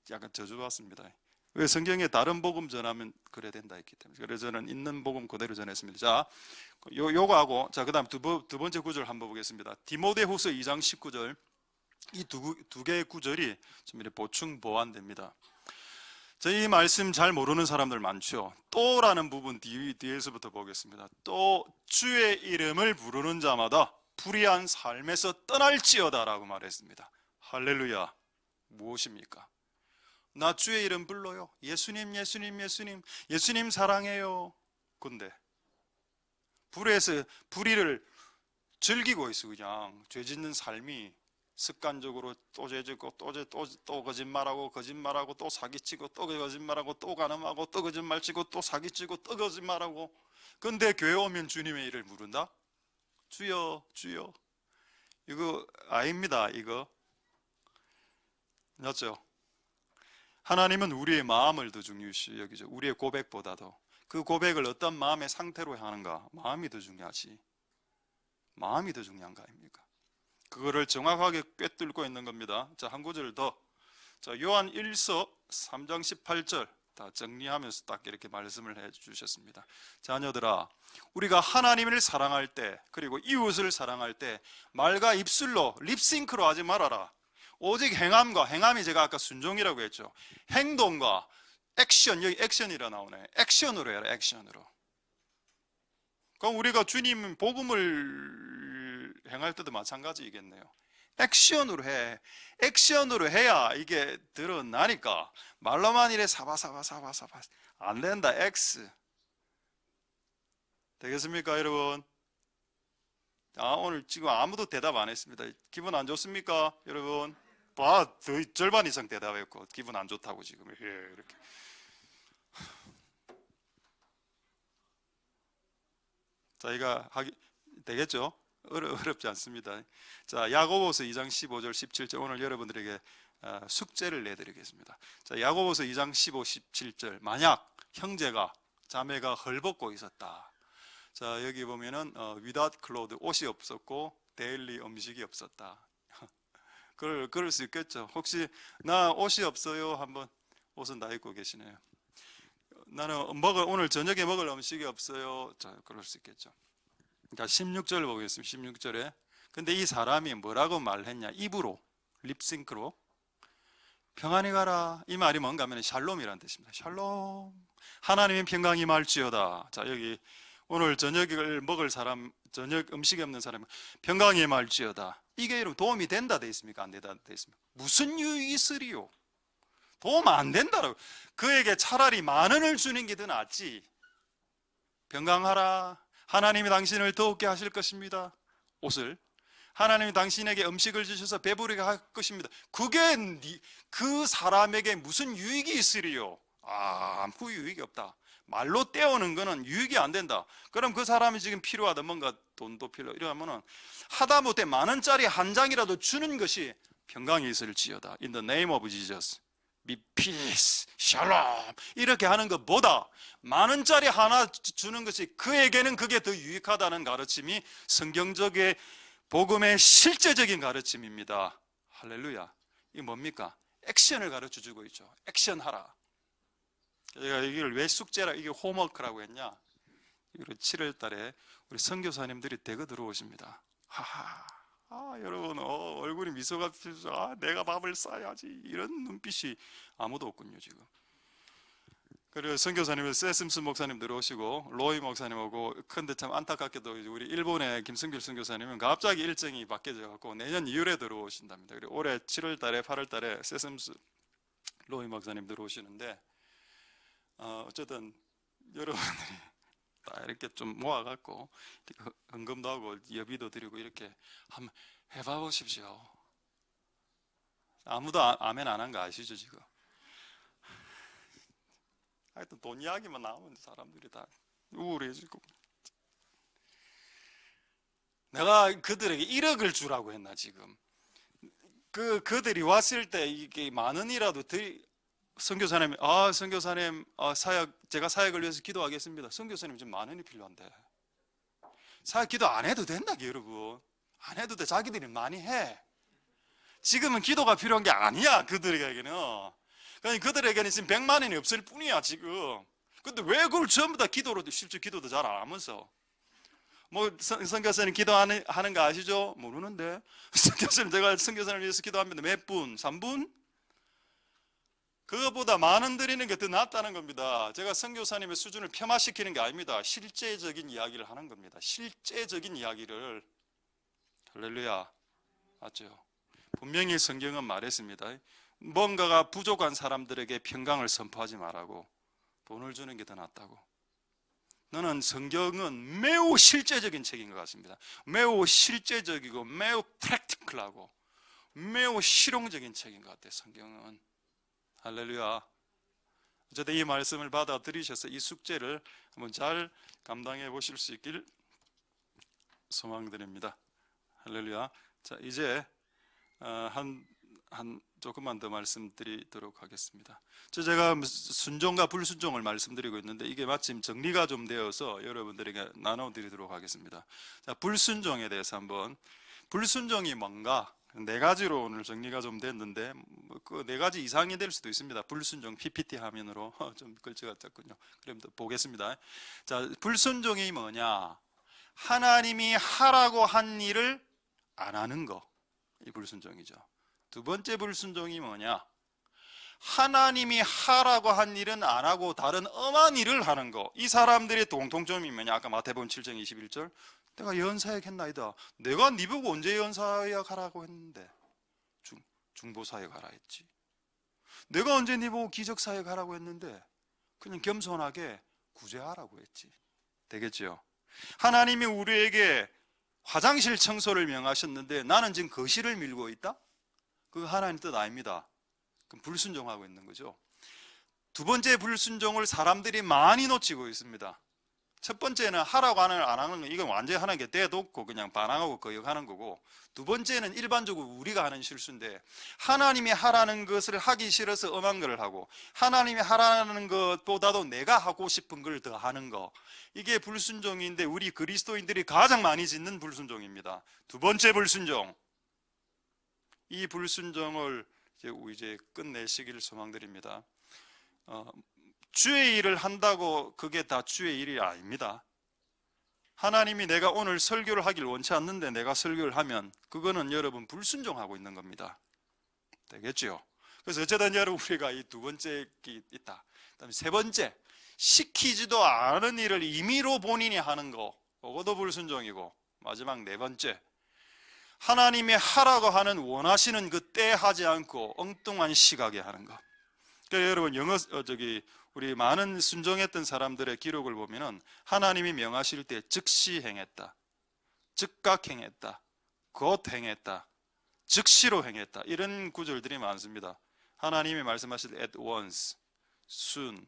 약간 저주받습니다. 왜? 성경에 다른 복음 전하면 그래야 된다 했기 때문에. 그래서 저는 있는 복음 그대로 전했습니다. 자, 요거하고, 자, 그 다음 두 번째 구절 한번 보겠습니다. 디모데후서 2장 19절. 이 두 개의 구절이 좀 이렇게 보충 보완됩니다. 자, 이 말씀 잘 모르는 사람들 많죠. 또라는 부분 뒤에서부터 보겠습니다. 또 주의 이름을 부르는 자마다 불의한 삶에서 떠날지어다 라고 말했습니다. 할렐루야. 무엇입니까? 나 주의 이름 불러요. 예수님 예수님 예수님 예수님 사랑해요. 근데 불의를 즐기고 있어. 그냥 죄 짓는 삶이 습관적으로 또 죄 짓고 또 거짓말하고 또 사기치고 또 거짓말하고 또 간음하고 또 거짓말치고 또 사기치고 또 거짓말하고. 근데 교회 오면 주님의 이름을 부른다? 주여 주여. 이거 아닙니다. 이거 맞죠? 하나님은 우리의 마음을 더 중요시 여기죠. 우리의 고백보다도 그 고백을 어떤 마음의 상태로 하는가, 마음이 더 중요하지. 마음이 더 중요한 거 아닙니까? 그거를 정확하게 꿰뚫고 있는 겁니다. 자, 한 구절 더. 자, 요한 1서 3장 18절 다 정리하면서 딱 이렇게 말씀을 해 주셨습니다. 자녀들아, 우리가 하나님을 사랑할 때, 그리고 이웃을 사랑할 때 말과 입술로 립싱크로 하지 말아라. 오직 행함이 제가 아까 순종이라고 했죠. 행동과 액션, 여기 액션이라 나오네. 액션으로 해라. 액션으로. 그럼 우리가 주님 복음을 행할 때도 마찬가지이겠네요. 액션으로 해. 액션으로 해야 이게 드러나니까. 말로만 이래 사바 안 된다. X. 되겠습니까, 여러분? 오늘 지금 아무도 대답 안 했습니다. 기분 안 좋습니까, 여러분? 절반 이상 대답했고 기분 안 좋다고 지금 이렇게. 자, 이거 하기 되겠죠? 어렵지 않습니다. 자, 야고보서 2장 15절 17절 오늘 여러분들에게 숙제를 내드리겠습니다. 자, 야고보서 2장 15, 17절 만약 형제가 자매가 헐벗고 있었다. 자, 여기 보면은 without clothes 옷이 없었고 daily 음식이 없었다. 그럴 수 있겠죠. 혹시 나 옷이 없어요 한번 옷은 다 입고 계시네요. 나는 오늘 저녁에 먹을 음식이 없어요. 자, 그럴 수 있겠죠. 그러니까 16절 보겠습니다. 16절에 근데 이 사람이 뭐라고 말했냐, 입으로 립싱크로 평안히 가라. 이 말이 뭔가 하면 샬롬이라는 뜻입니다. 샬롬, 하나님의 평강이 임할지어다. 자, 여기 오늘 저녁을 먹을 사람, 저녁 음식이 없는 사람은 평강이 임할지어다. 이게 여러분 도움이 된다 돼 있습니까? 안 된다 돼 있습니까? 무슨 유익이 있으리요? 도움 안 된다라고. 그에게 차라리 10,000원을 주는 게 더 낫지. 평강하라. 하나님이 당신을 더욱게 하실 것입니다. 옷을 하나님이 당신에게 음식을 주셔서 배부르게 할 것입니다. 그게 그 사람에게 무슨 유익이 있으리요? 아무 유익이 없다. 말로 때우는 거는 유익이 안 된다. 그럼 그 사람이 지금 필요하다, 뭔가 돈도 필요, 이러면은 하다못해 10,000원짜리 한 장이라도 주는 것이 평강이 있을지어다. In the name of Jesus, be peace, shalom. 이렇게 하는 것보다 10,000원짜리 하나 주는 것이 그에게는 그게 더 유익하다는 가르침이 성경적의 복음의 실제적인 가르침입니다. 할렐루야. 이게 뭡니까? 액션을 가르쳐 주고 있죠. 액션하라. 제가 이걸 왜 숙제라, 이게 홈워크라고 했냐? 이걸 7월 달에 우리 선교사님들이 대거 들어오십니다. 하하. 여러분, 얼굴이 미소가 피어서 내가 밥을 싸야지. 이런 눈빛이 아무도 없군요, 지금. 그리고 선교사님, 세심스 목사님 들어오시고, 로이 목사님 오고, 근데 참 안타깝게도 우리 일본의 김승길 선교사님은 갑자기 일정이 바뀌어져갖고 내년 2월에 들어오신답니다. 그리고 올해 7월 달에, 8월 달에 세심스 로이 목사님 들어오시는데, 어쨌든 여러분들이 다 이렇게 좀 모아갖고 헌금도 하고 예비도 드리고 이렇게 한번 해봐 보십시오. 아무도 아멘 안 한 거 아시죠 지금? 하여튼 돈 이야기만 나오면 사람들이 다 우울해지고. 내가 그들에게 1억을 주라고 했나 지금? 그들이 왔을 때 이게 10,000원이라도 선교사님, 선교사님, 제가 사역을 위해서 기도하겠습니다. 선교사님 지금 10,000원이 필요한데. 사역 기도 안 해도 된다, 여러분. 안 해도 돼. 자기들이 많이 해. 지금은 기도가 필요한 게 아니야, 그들에게는. 그러니까 그들에게는 지금 100만 원이 없을 뿐이야, 지금. 근데 왜 그걸 전부 다 기도로, 실제 기도도 잘 안 하면서. 선교사님 기도하는 거 아시죠? 모르는데. 선교사님, 제가 선교사님을 위해서 기도합니다. 몇 분? 3분? 그거보다 10,000원 드리는 게 더 낫다는 겁니다. 제가 선교사님의 수준을 폄하시키는 게 아닙니다. 실제적인 이야기를 하는 겁니다. 실제적인 이야기를. 할렐루야. 맞죠? 분명히 성경은 말했습니다. 뭔가가 부족한 사람들에게 평강을 선포하지 말라고. 돈을 주는 게 더 낫다고. 너는 성경은 매우 실제적인 책인 것 같습니다. 매우 실제적이고 매우 프랙티컬하고 매우 실용적인 책인 것 같아요, 성경은. 할렐루야. 어쨌든 이 말씀을 받아들이셔서 이 숙제를 한번 잘 감당해 보실 수 있길 소망드립니다. 할렐루야. 자, 이제 조금만 더 말씀드리도록 하겠습니다. 제가 순종과 불순종을 말씀드리고 있는데 이게 마침 정리가 좀 되어서 여러분들에게 나눠드리도록 하겠습니다. 자, 불순종에 대해서 한번. 불순종이 뭔가? 4가지로 오늘 정리가 좀 됐는데 그 4가지 이상이 될 수도 있습니다. 불순종 PPT 화면으로 좀 글자가 작군요. 그럼 또 보겠습니다. 자, 불순종이 뭐냐? 하나님이 하라고 한 일을 안 하는 거, 이 불순종이죠. 두 번째 불순종이 뭐냐? 하나님이 하라고 한 일은 안 하고 다른 엄한 일을 하는 거. 이 사람들의 공통점이 뭐냐? 아까 마태복음 7장 21절, 내가 예언사역 했나이다. 내가 네 보고 언제 예언사역 하라고 했는데? 중보사역 하라 했지. 내가 언제 네 보고 기적사역 하라고 했는데? 그냥 겸손하게 구제하라고 했지. 되겠죠? 하나님이 우리에게 화장실 청소를 명하셨는데 나는 지금 거실을 밀고 있다? 그거 하나님 뜻 아닙니다. 그럼 불순종하고 있는 거죠. 두 번째 불순종을 사람들이 많이 놓치고 있습니다. 첫 번째는 하라고 하는 안 하는 거, 이건 완전히 하나님께 대놓고 그냥 반항하고 거역하는 거고, 두 번째는 일반적으로 우리가 하는 실수인데, 하나님이 하라는 것을 하기 싫어서 엄한 걸 하고, 하나님이 하라는 것보다도 내가 하고 싶은 걸 더 하는 거, 이게 불순종인데 우리 그리스도인들이 가장 많이 짓는 불순종입니다. 두 번째 불순종, 이 불순종을 이제 끝내시기를 소망드립니다. 주의 일을 한다고 그게 다 주의 일이 아닙니다. 하나님이 내가 오늘 설교를 하길 원치 않는데 내가 설교를 하면 그거는 여러분 불순종하고 있는 겁니다. 되겠죠? 그래서 어쨌든 여러분 우리가 이 두 번째 있다. 그다음에 세 번째, 시키지도 않은 일을 임의로 본인이 하는 거, 그것도 불순종이고, 마지막 네 번째, 하나님이 하라고 하는 원하시는 그 때 하지 않고 엉뚱한 시각에 하는 거. 그러니까 여러분 우리 많은 순종했던 사람들의 기록을 보면은 하나님이 명하실 때 즉시 행했다, 즉각 행했다, 곧 행했다, 즉시로 행했다, 이런 구절들이 많습니다. 하나님이 말씀하실 때 at once, soon,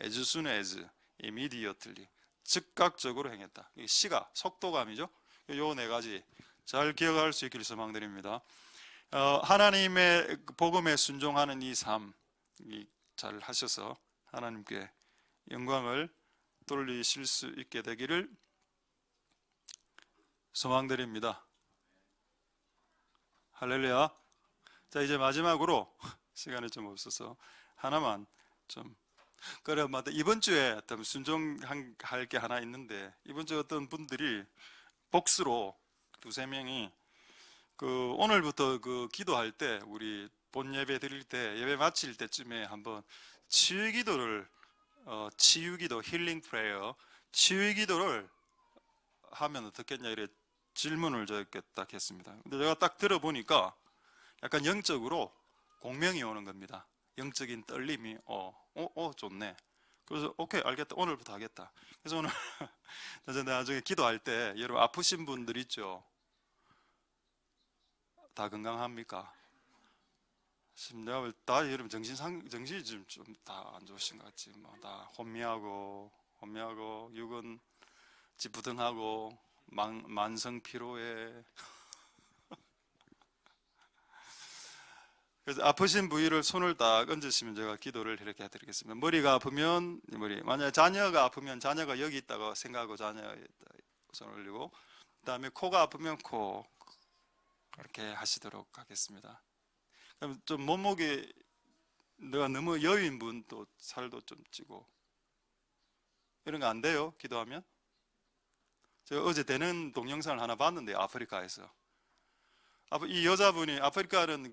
as soon as, immediately, 즉각적으로 행했다. 시가, 속도감이죠. 요 네 가지 잘 기억할 수 있기를 소망드립니다. 하나님의 복음에 순종하는 이 삶 잘 하셔서 하나님께 영광을 돌리실 수 있게 되기를 소망드립니다. 할렐루야. 자, 이제 마지막으로 시간이 좀 없어서 하나만 좀, 그래, 맞다. 이번 주에 순종할 게 하나 있는데, 이번 주에 어떤 분들이 복수로 두세 명이 오늘부터 기도할 때, 우리 본 예배 드릴 때, 예배 마칠 때쯤에 한번 치유기도를, 치유기도, 힐링 프레이어, 치유기도를 하면 어떻겠냐, 이래 질문을 저렇게 딱 했습니다. 근데 제가 딱 들어보니까 약간 영적으로 공명이 오는 겁니다. 영적인 떨림이, 좋네. 그래서 오케이, 알겠다. 오늘부터 하겠다. 그래서 오늘 나중에 기도할 때 여러분 아프신 분들 있죠? 다 건강합니까? 지금 내가 다 여러분 정신이 좀 다 안 좋으신 것 같지. 뭐 다 혼미하고 육은 찌뿌둥하고 만성 피로에. 그래서 아프신 부위를 손을 딱 얹으시면 제가 기도를 이렇게 해드리겠습니다. 머리가 아프면 머리, 만약에 자녀가 아프면 자녀가 여기 있다고 생각하고 자녀에 손을 올리고, 그 다음에 코가 아프면 코, 그렇게 하시도록 하겠습니다. 그럼 좀 몸무게, 내가 너무 여인분 또 살도 좀 찌고 이런 거 안 돼요? 기도하면? 제가 어제 되는 동영상을 하나 봤는데, 아프리카에서 이 여자분이, 아프리카는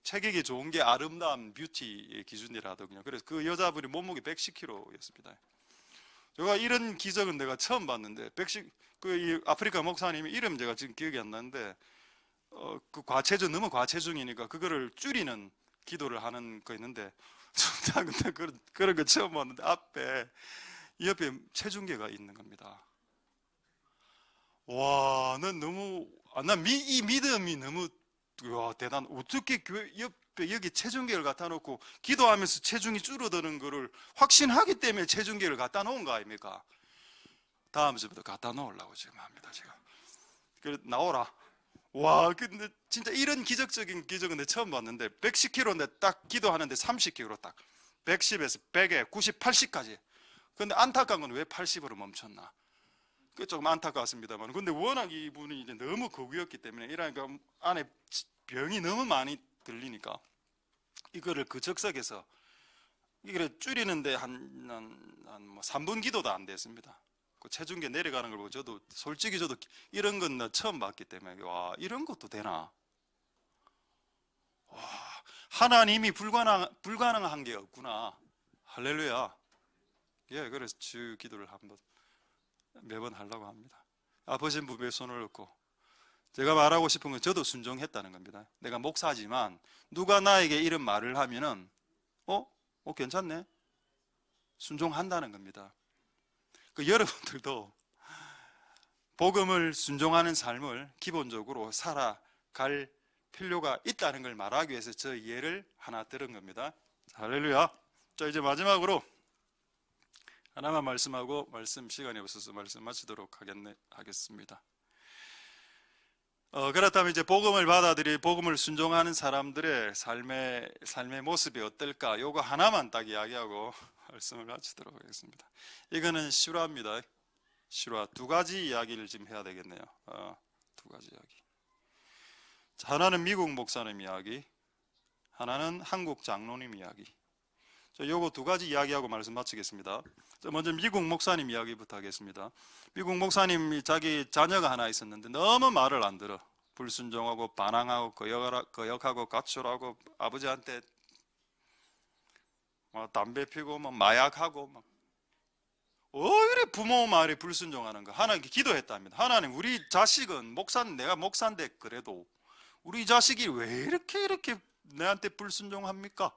체격이 좋은 게 아름다운 뷰티의 기준이라더군요. 그래서 그 여자분이 몸무게 110kg였습니다. 제가 이런 기적은 내가 처음 봤는데, 이 아프리카 목사님이 이름 제가 지금 기억이 안 나는데, 너무 과체중이니까 그거를 줄이는 기도를 하는 거 있는데, 근데 그런 거 처음 봤는데, 옆에 체중계가 있는 겁니다. 와, 이 믿음이 너무, 대단. 어떻게 교회 옆에 여기 체중계를 갖다 놓고 기도하면서 체중이 줄어드는 거를 확신하기 때문에 체중계를 갖다 놓은 거 아닙니까? 다음 주부터 갖다 놓으려고 지금 합니다, 제가. 그래, 나오라. 와, 근데 진짜 이런 기적적인 기적은 내가 처음 봤는데, 110kg인데 딱 기도하는데 30kg 딱. 110에서 100에 90, 80까지. 근데 안타까운 건 왜 80으로 멈췄나? 그 조금 안타까웠습니다만, 근데 워낙 이분이 이제 너무 거구였기 때문에, 이러니까 안에 병이 너무 많이 들리니까 이거를 그 적석에서 이걸 줄이는데 한 3분 기도도 안 됐습니다. 그 체중계 내려가는 걸 보고 솔직히 저도 이런 건 처음 봤기 때문에, 와, 이런 것도 되나? 와, 하나님이 불가능한 게 없구나. 할렐루야. 예, 그래서 주 기도를 매번 하려고 합니다. 아프신 부부에 손을 얹고, 제가 말하고 싶은 건 저도 순종했다는 겁니다. 내가 목사지만 누가 나에게 이런 말을 하면은 괜찮네, 순종한다는 겁니다. 여러분들도 복음을 순종하는 삶을 기본적으로 살아갈 필요가 있다는 걸 말하기 위해서 저 예를 하나 들은 겁니다. 할렐루야. 자, 이제 마지막으로 하나만 말씀하고 말씀 시간이 없어서 말씀 마치도록 하겠습니다. 그렇다면 이제 복음을 받아들이 복음을 순종하는 사람들의 삶의 모습이 어떨까? 요거 하나만 딱 이야기하고 말씀을 마치도록 하겠습니다. 이거는 실화입니다. 실화. 두 가지 이야기를 지금 해야 되겠네요. 두 가지 이야기. 자, 하나는 미국 목사님 이야기, 하나는 한국 장로님 이야기. 자, 요거 두 가지 이야기하고 말씀 마치겠습니다. 자, 먼저 미국 목사님 이야기부터 하겠습니다. 미국 목사님이 자기 자녀가 하나 있었는데 너무 말을 안 들어. 불순종하고 반항하고 거역하고 가출하고 아버지한테 담배 피고 마약하고 막 오히려 부모 말에 불순종하는 거. 하나님께 기도했답니다. 하나님, 우리 자식은 내가 목사인데 그래도 우리 자식이 왜 이렇게 내한테 불순종합니까?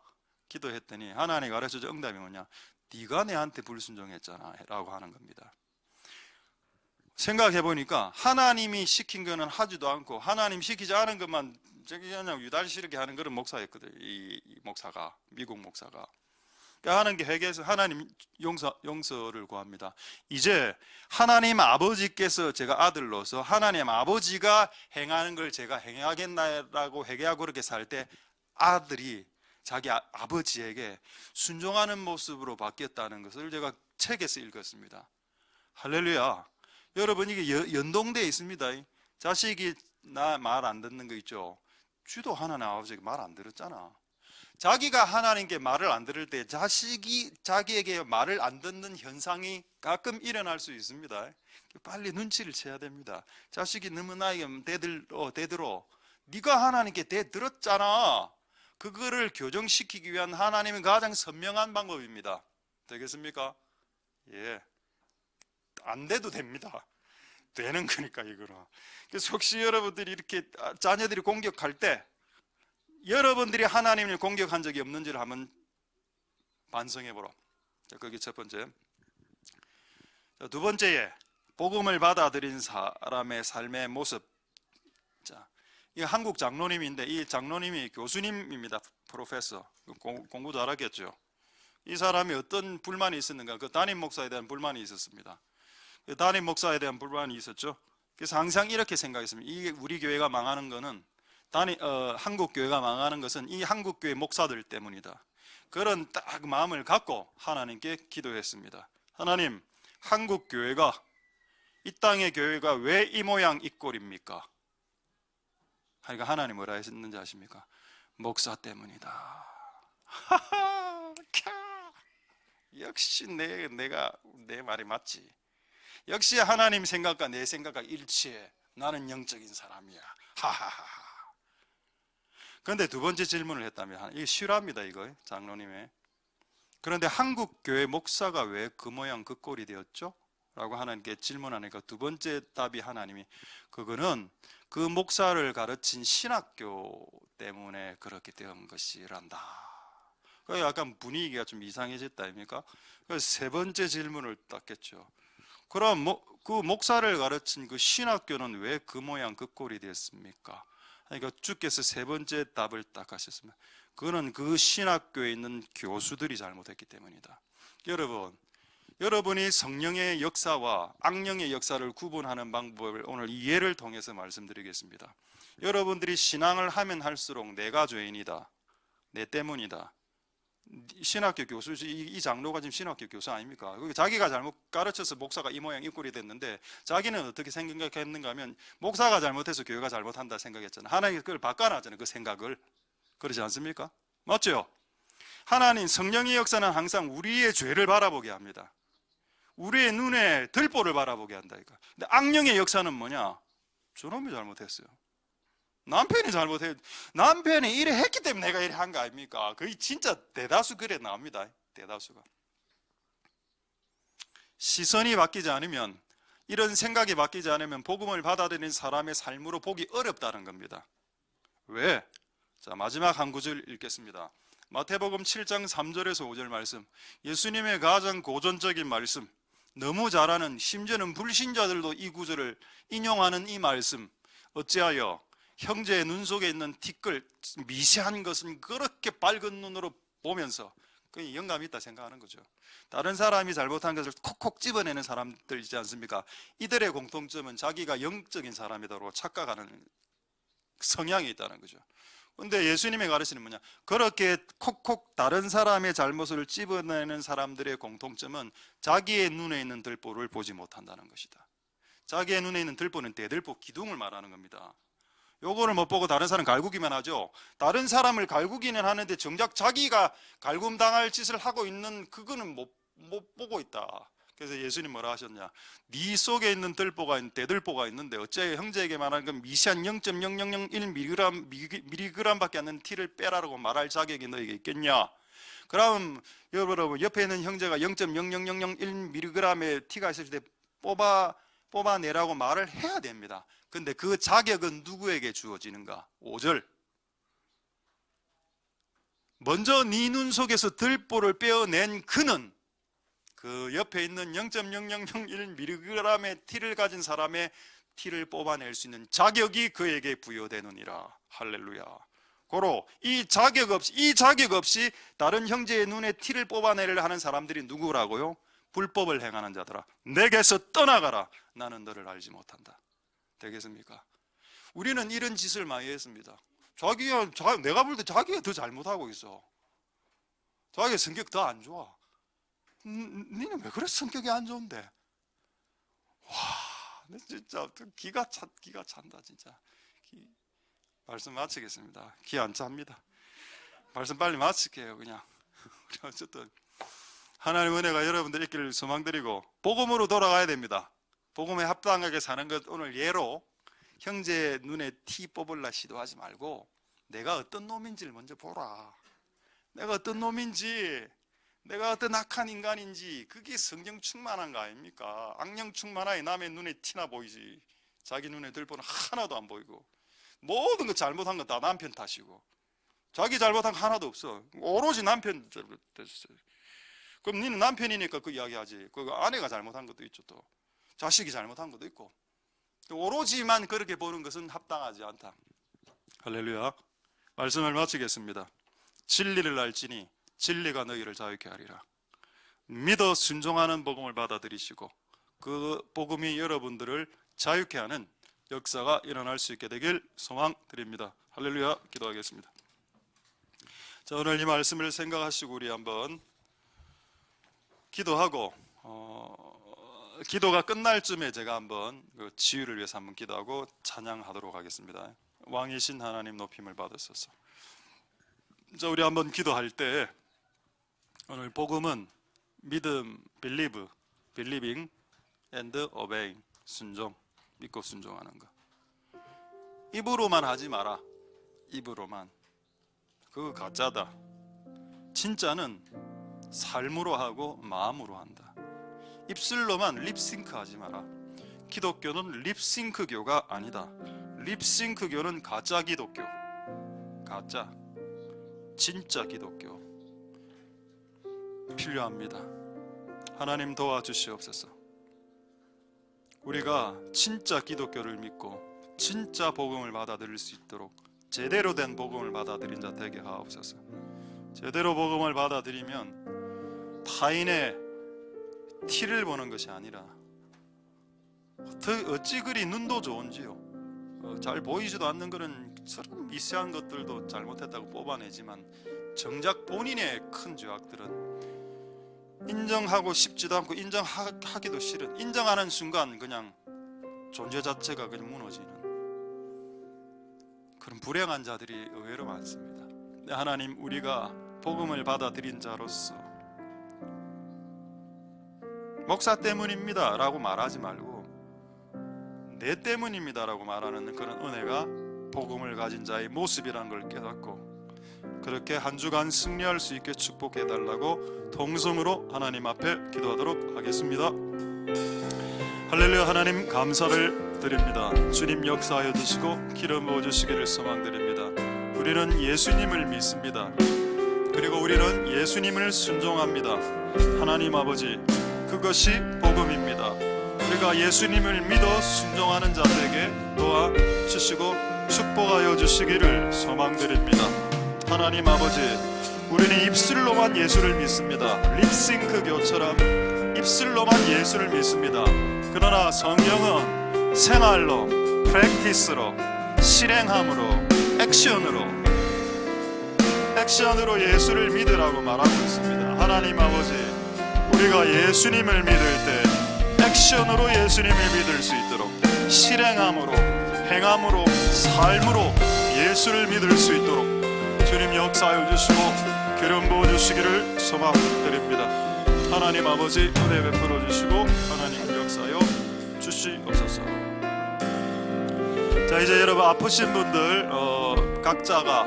기도했더니 하나님이 가르쳐준 응답이 뭐냐? 네가 내한테 불순종했잖아 라고 하는 겁니다. 생각해 보니까 하나님이 시킨 거는 하지도 않고 하나님 시키지 않은 것만 그냥 유달스럽게 하는 그런 목사였거든요. 이 목사가, 미국 목사가. 하나님께 회개해서 하나님 용서를 구합니다. 이제 하나님 아버지께서 제가 아들로서 하나님 아버지가 행하는 걸 제가 행하겠나라고 회개하고 그렇게 살 때 아들이 자기 아버지에게 순종하는 모습으로 바뀌었다는 것을 제가 책에서 읽었습니다. 할렐루야. 여러분, 이게 연동되어 있습니다. 자식이 나 말 안 듣는 거 있죠. 주도 하나님 아버지에게 말 안 들었잖아. 자기가 하나님께 말을 안 들을 때 자식이 자기에게 말을 안 듣는 현상이 가끔 일어날 수 있습니다. 빨리 눈치를 채야 됩니다. 자식이 너무 나에게 대들어. 네가 하나님께 대들었잖아. 그거를 교정시키기 위한 하나님의 가장 선명한 방법입니다. 되겠습니까? 예. 안 돼도 됩니다. 되는 거니까 이거는. 그래서 혹시 여러분들이 이렇게 자녀들이 공격할 때 여러분들이 하나님을 공격한 적이 없는지를 한번 반성해 보라. 자, 그게 첫 번째. 자, 두 번째에 복음을 받아들인 사람의 삶의 모습. 자, 이 한국 장로님인데 이 장로님이 교수님입니다. 프로페서. 공부 잘하겠죠. 이 사람이 어떤 불만이 있었는가? 그 담임 목사에 대한 불만이 있었습니다. 그 담임 목사에 대한 불만이 있었죠. 그래서 항상 이렇게 생각했습니다. 이게 우리 교회가 망하는 거는 한국 교회가 망하는 것은 이 한국 교회 목사들 때문이다. 그런 딱 마음을 갖고 하나님께 기도했습니다. 하나님, 한국 교회가 이 땅의 교회가 왜 이 모양 이 꼴입니까? 그러니까 하나님 뭐라 했는지 아십니까? 목사 때문이다. 역시 내 말이 맞지. 역시 하나님 생각과 내 생각과 일치해. 나는 영적인 사람이야. 하하하. 그런데 두 번째 질문을 했다면, 이게 실화입니다, 이거 장로님의. 그런데 한국 교회 목사가 왜 그 모양 그 꼴이 되었죠? 라고 하나님께 질문하니까 두 번째 답이 하나님이 그거는 그 목사를 가르친 신학교 때문에 그렇게 된 것이란다. 그래서 약간 분위기가 좀 이상해졌다 아닙니까? 그래서 세 번째 질문을 땄겠죠. 그럼 그 목사를 가르친 그 신학교는 왜 그 모양 그 꼴이 됐습니까? 그러니까 주께서 세 번째 답을 딱 하셨습니다. 그거는 그 신학교에 있는 교수들이 잘못했기 때문이다. 여러분이 성령의 역사와 악령의 역사를 구분하는 방법을 오늘 이 예를 통해서 말씀드리겠습니다. 여러분들이 신앙을 하면 할수록 내가 죄인이다, 내 때문이다. 신학교 교수, 이 장로가 지금 신학교 교수 아닙니까? 자기가 잘못 가르쳐서 목사가 이 모양 이 꼴이 됐는데 자기는 어떻게 생각했는가 하면 목사가 잘못해서 교회가 잘못한다 생각했잖아요. 하나님이 그걸 바꿔놨잖아요. 그 생각을. 그러지 않습니까? 맞죠? 하나님 성령의 역사는 항상 우리의 죄를 바라보게 합니다. 우리의 눈에 들보를 바라보게 한다니까. 근데 악령의 역사는 뭐냐? 저놈이 잘못했어요. 남편이 잘못해. 남편이 이래 했기 때문에 내가 이래 한 거 아닙니까? 거의 진짜 대다수 그래 나옵니다. 대다수가. 시선이 바뀌지 않으면, 이런 생각이 바뀌지 않으면 복음을 받아들이는 사람의 삶으로 보기 어렵다는 겁니다. 왜? 자, 마지막 한 구절 읽겠습니다. 마태복음 7장 3절에서 5절 말씀. 예수님의 가장 고전적인 말씀. 너무 잘 아는, 심지어는 불신자들도 이 구절을 인용하는 이 말씀, 어찌하여 형제의 눈 속에 있는 티끌, 미세한 것은 그렇게 밝은 눈으로 보면서, 그 영감이 있다 생각하는 거죠. 다른 사람이 잘못한 것을 콕콕 집어내는 사람들 있지 않습니까? 이들의 공통점은 자기가 영적인 사람이다라고 착각하는 성향이 있다는 거죠. 근데 예수님의 가르치는 뭐냐? 그렇게 콕콕 다른 사람의 잘못을 집어내는 사람들의 공통점은 자기의 눈에 있는 들보를 보지 못한다는 것이다. 자기의 눈에 있는 들보는 대들보 기둥을 말하는 겁니다. 요거를 못 보고 다른 사람 갈구기만 하죠. 다른 사람을 갈구기는 하는데 정작 자기가 갈굼당할 짓을 하고 있는 그거는 못 보고 있다. 그래서 예수님 뭐라 하셨냐? 네 속에 있는 들보가 대들보가 있는데 어째 형제에게 말하는 건 미세한 0.0001mg 밖에 안 되는 티를 빼라라고 말할 자격이 너에게 있겠냐? 그럼 여러분 옆에 있는 형제가 0.00001mg의 티가 있을 때 뽑아내라고 말을 해야 됩니다. 근데 그 자격은 누구에게 주어지는가? 5절. 먼저 네 눈 속에서 들보를 빼어낸 그는 그 옆에 있는 0.0001mg의 티를 가진 사람의 티를 뽑아낼 수 있는 자격이 그에게 부여되느니라. 할렐루야. 고로 이 자격 없이 다른 형제의 눈에 티를 뽑아내려 하는 사람들이 누구라고요? 불법을 행하는 자들아, 내게서 떠나가라. 나는 너를 알지 못한다. 되겠습니까? 우리는 이런 짓을 많이 했습니다. 내가 볼 때 자기가 더 잘못하고 있어. 자기 성격 더 안 좋아. 니는 왜 그래 성격이 안 좋은데? 와, 진짜 기가 찬다 진짜. 말씀 마치겠습니다. 기 안 찹니다. 말씀 빨리 마칠게요 그냥. 어쨌든 하나님의 은혜가 여러분들 있기를 소망드리고 복음으로 돌아가야 됩니다. 복음에 합당하게 사는 것, 오늘 예로 형제의 눈에 티 뽑을라 시도하지 말고 내가 어떤 놈인지를 먼저 보라. 내가 어떤 놈인지, 내가 어떤 악한 인간인지, 그게 성경 충만한 거 아닙니까? 악령 충만하게 남의 눈에 티나 보이지 자기 눈에 들보는 하나도 안 보이고 모든 거 잘못한 건 다 남편 탓이고 자기 잘못한 거 하나도 없어. 오로지 남편 잘못했어요. 그럼 니는 남편이니까 그 이야기하지. 그 아내가 잘못한 것도 있죠. 또 자식이 잘못한 것도 있고. 오로지만 그렇게 보는 것은 합당하지 않다. 할렐루야. 말씀을 마치겠습니다. 진리를 알지니 진리가 너희를 자유케 하리라. 믿어 순종하는 복음을 받아들이시고 그 복음이 여러분들을 자유케 하는 역사가 일어날 수 있게 되길 소망드립니다. 할렐루야. 기도하겠습니다. 자, 오늘 이 말씀을 생각하시고 우리 한번 기도하고 기도가 끝날 쯤에 제가 한번 그 치유를 위해서 한번 기도하고 찬양하도록 하겠습니다. 왕이신 하나님 높임을 받으소서. 자, 우리 한번 기도할 때 오늘 복음은 믿음, believing and obeying, 순종, 믿고 순종하는 거. 입으로만 하지 마라. 입으로만. 그거 가짜다. 진짜는 삶으로 하고 마음으로 한다. 입술로만 립싱크 하지 마라. 기독교는 립싱크교가 아니다. 립싱크교는 가짜 기독교. 가짜. 진짜 기독교 필요합니다. 하나님 도와주시옵소서. 우리가 진짜 기독교를 믿고 진짜 복음을 받아들일 수 있도록 제대로 된 복음을 받아들인 자 되게 하옵소서. 제대로 복음을 받아들이면 타인의 티를 보는 것이 아니라 어찌 그리 눈도 좋은지요. 잘 보이지도 않는 그런 미세한 것들도 잘못했다고 뽑아내지만 정작 본인의 큰 죄악들은 인정하고 싶지도 않고 인정하기도 싫은, 인정하는 순간 그냥 존재 자체가 그냥 무너지는 그런 불행한 자들이 의외로 많습니다. 하나님, 우리가 복음을 받아들인 자로서 목사 때문입니다 라고 말하지 말고 내 때문입니다 라고 말하는 그런 은혜가 복음을 가진 자의 모습이라는 걸 깨닫고 그렇게 한 주간 승리할 수 있게 축복해달라고 통성으로 하나님 앞에 기도하도록 하겠습니다. 할렐루야. 하나님 감사를 드립니다. 주님 역사하여 주시고 기름 부어주시기를 소망드립니다. 우리는 예수님을 믿습니다. 그리고 우리는 예수님을 순종합니다. 하나님 아버지, 그것이 복음입니다. 우리가 예수님을 믿어 순종하는 자들에게 도와주시고 축복하여 주시기를 소망드립니다. 하나님 아버지, 우리는 입술로만 예수를 믿습니다. 립싱크 교처럼 입술로만 예수를 믿습니다. 그러나 성경은 생활로, 프랙티스로, 실행함으로, 액션으로 예수를 믿으라고 말하고 있습니다. 하나님 아버지, 우리가 예수님을 믿을 때 액션으로 예수님을 믿을 수 있도록 실행함으로, 행함으로, 삶으로 예수를 믿을 수 있도록 주님 역사하여 주시고 기름 부어 주시기를 소망드립니다. 하나님 아버지, 은혜 베풀어 주시고 하나님 역사하여 주시옵소서. 자, 이제 여러분 아프신 분들 각자가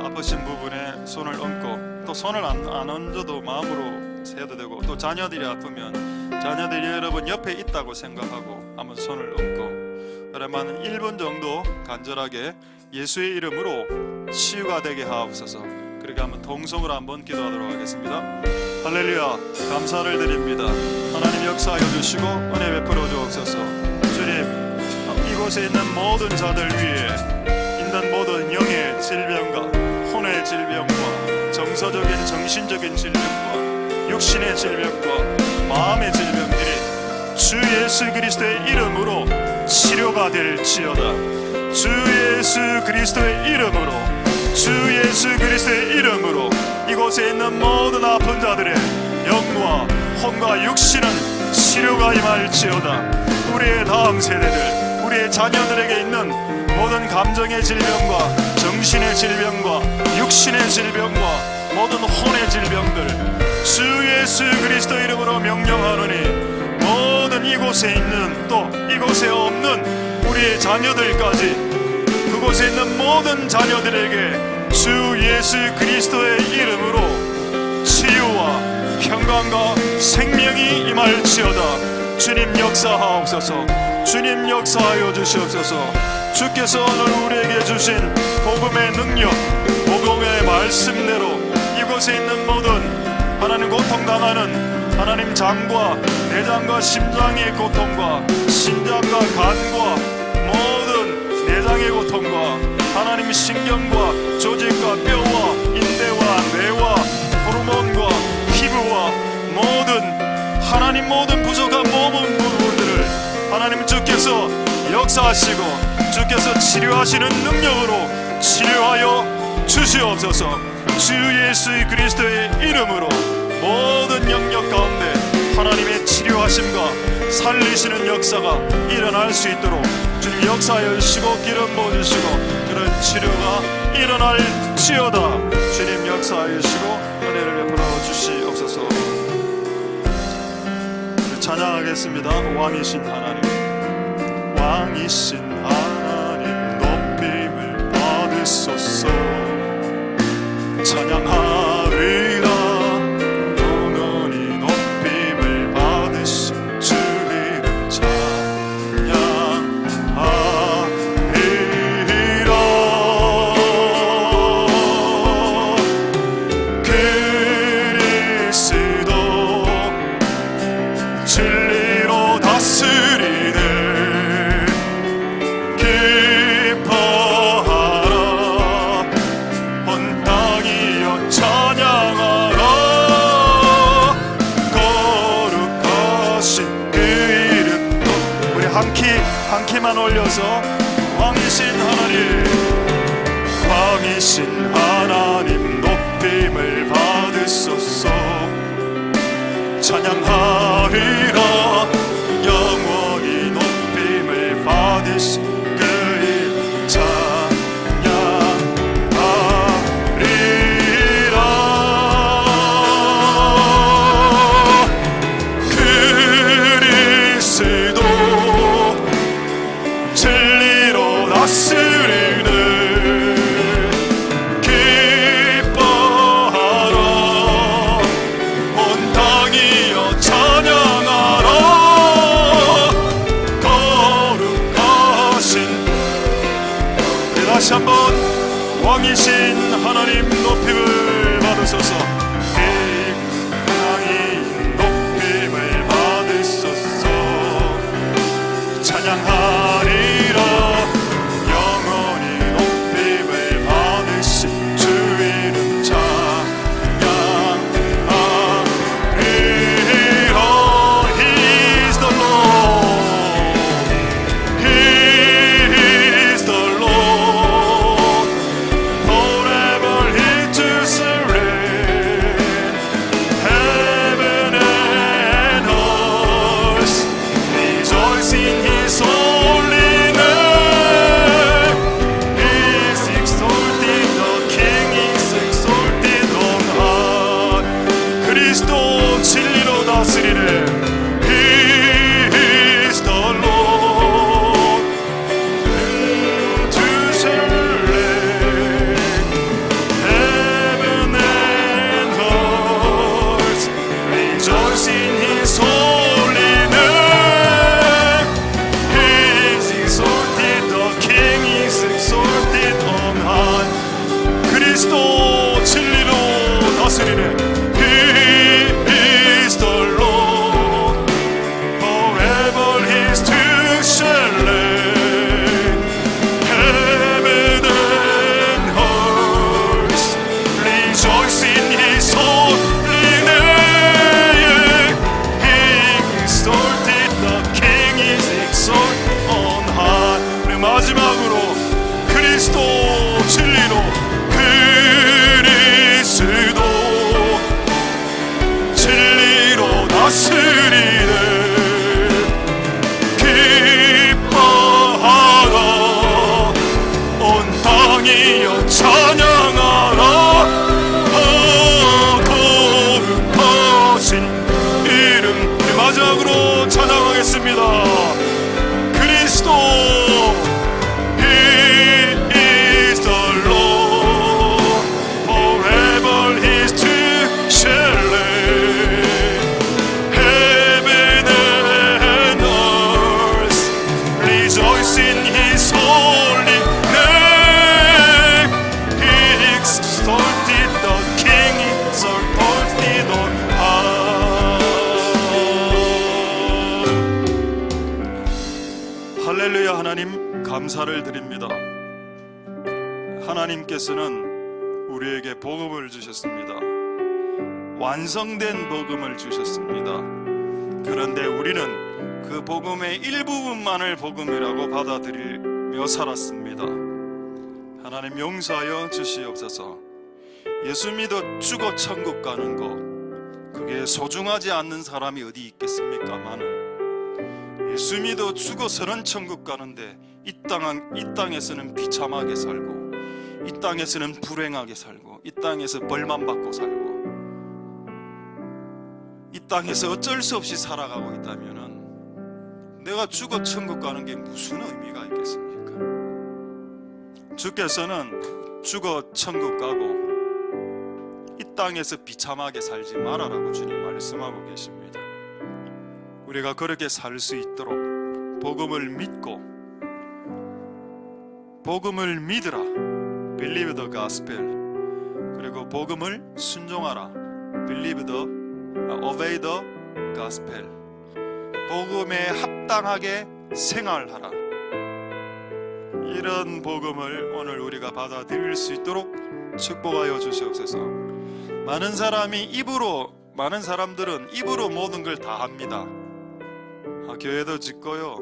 아프신 부분에 손을 얹고, 또 손을 안 얹어도 마음으로 해도 되고, 또 자녀들이 아프면 자녀들이 여러분 옆에 있다고 생각하고 한번 손을 얹고, 그러면 1분 정도 간절하게 예수의 이름으로 치유가 되게 하옵소서. 그렇게 한번 동성으로 한번 기도하도록 하겠습니다. 할렐루야, 감사를 드립니다. 하나님 역사하여 주시고 은혜 베풀어 주옵소서. 주님, 이곳에 있는 모든 자들 위에 있는 모든 영의 질병과 혼의 질병과 정서적인 정신적인 질병과 육신의 질병과 마음의 질병들이 주 예수 그리스도의 이름으로 치료가 될지어다. 주 예수 그리스도의 이름으로, 주 예수 그리스도의 이름으로 이곳에 있는 모든 아픈 자들의 영과 혼과 육신은 치료가 임할지어다. 우리의 다음 세대들, 우리의 자녀들에게 있는 모든 감정의 질병과 정신의 질병과 육신의 질병과 모든 혼의 질병들 주 예수 그리스도 이름으로 명령하노니, 모든 이곳에 있는 또 이곳에 없는 우리의 자녀들까지, 그곳에 있는 모든 자녀들에게 주 예수 그리스도의 이름으로 치유와 평강과 생명이 임할지어다. 주님 역사하옵소서. 주님 역사하여 주시옵소서. 주께서 오늘 우리에게 주신 복음의 능력, 복음의 말씀대로 이곳에 있는 모든 하나님 고통당하는 하나님 장과 내장과 심장의 고통과 신장과 간과 모든 내장의 고통과 하나님 신경과 조직과 뼈와 인대와 뇌와 호르몬과 피부와 모든 하나님 모든 부족한 모든 부분들을 하나님 주께서 역사하시고 주께서 치료하시는 능력으로 치료하여 주시옵소서. 주 예수 그리스도의 이름으로 모든 영역 가운데 하나님의 치료하심과 살리시는 역사가 일어날 수 있도록 주님 역사하여 주시고 기름 부어주시고 그런 치료가 일어날지어다. 주님 역사하여 주시고 은혜를 베풀어 주시옵소서. 찬양하겠습니다. 왕이신 하나님, 왕이신 하나님 높임을 받으소서. 찬양하리라. 영원히 높임을 받으신 주를 찬양하리라. 그리스도 진리로 다스리네. 기뻐하라. 온 땅이여 찬양하라. 거룩하신 그 이름도 우리 한 키만 올려서 왕이신 하나님, 왕이신 하나님 높임을 받으소서. 찬양하리라. 영원히 높임을 받으신 그 이름 찬양하리라. 그리스도 진리로 다스리네. 기뻐하라. 온 땅이여 찬양하라. 거룩하신 우리 다시 한번 왕이신 하나님 높임을 받으소서. 하나님 높임을 마지막으로 그리스도 진리로 그리스도 진리로 다스리네 기뻐하라 온 땅이여 찬양하라 거룩하신 이름 마지막으로 찬양하겠습니다. 그리스도 He is the Lord forever His truth shall reign heaven and earth rejoice in His holy name He exalted the King exalted on high 할렐루야. 하나님 감사를 드립니다. 하나님께서는 우리에게 복음을 주셨습니다. 완성된 복음을 주셨습니다. 그런데 우리는 그 복음의 일부분만을 복음이라고 받아들이며 살았습니다. 하나님 용서하여 주시옵소서. 예수 믿어 죽어 천국 가는 거 그게 소중하지 않는 사람이 어디 있겠습니까마는 예수 믿어 죽어서는 천국 가는데 이 땅에서는 비참하게 살고 이 땅에서는 불행하게 살고 이 땅에서 벌만 받고 살고 이 땅에서 어쩔 수 없이 살아가고 있다면은 내가 죽어 천국 가는 게 무슨 의미가 있겠습니까? 주께서는 죽어 천국 가고 이 땅에서 비참하게 살지 말아라고 주님 말씀하고 계십니다. 우리가 그렇게 살 수 있도록 복음을 믿고 복음을 믿으라 Believe the gospel 그리고 복음을 순종하라 Believe the Obey the gospel 복음에 합당하게 생활하라 이런 복음을 오늘 우리가 받아들일 수 있도록 축복하여 주시옵소서. 많은 사람들은 입으로 모든 걸 다 합니다. 교회도 짓고요.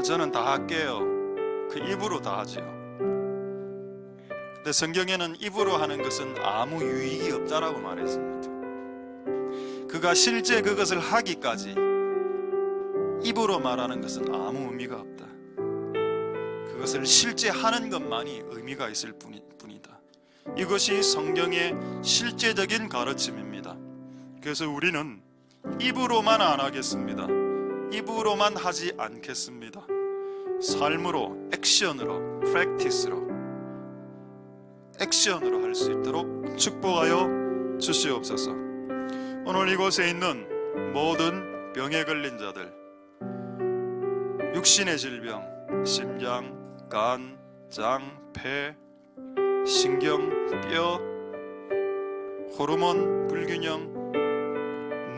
저는 다 할게요. 그 입으로 다 하죠. 근데 성경에는 입으로 하는 것은 아무 유익이 없다라고 말했습니다. 그가 실제 그것을 하기까지 입으로 말하는 것은 아무 의미가 없다. 그것을 실제 하는 것만이 의미가 있을 뿐이다. 이것이 성경의 실제적인 가르침입니다. 그래서 우리는 입으로만 안 하겠습니다. 입으로만 하지 않겠습니다. 삶으로, 액션으로, 프랙티스로, 액션으로 할 수 있도록 축복하여 주시옵소서. 오늘 이곳에 있는 모든 병에 걸린 자들, 육신의 질병, 심장, 간, 장, 폐, 신경, 뼈, 호르몬 불균형,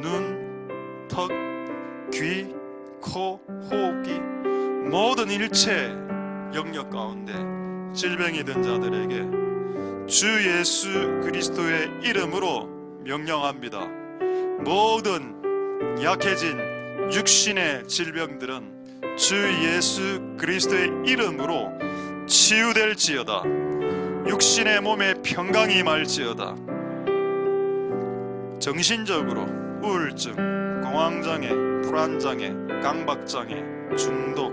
눈, 턱, 귀, 코, 호흡기 모든 일체 영역 가운데 질병이 든 자들에게 주 예수 그리스도의 이름으로 명령합니다. 모든 약해진 육신의 질병들은 주 예수 그리스도의 이름으로 치유될지어다. 육신의 몸에 평강이 임할지어다. 정신적으로 우울증, 공황장애, 불안장애, 강박장애, 중독,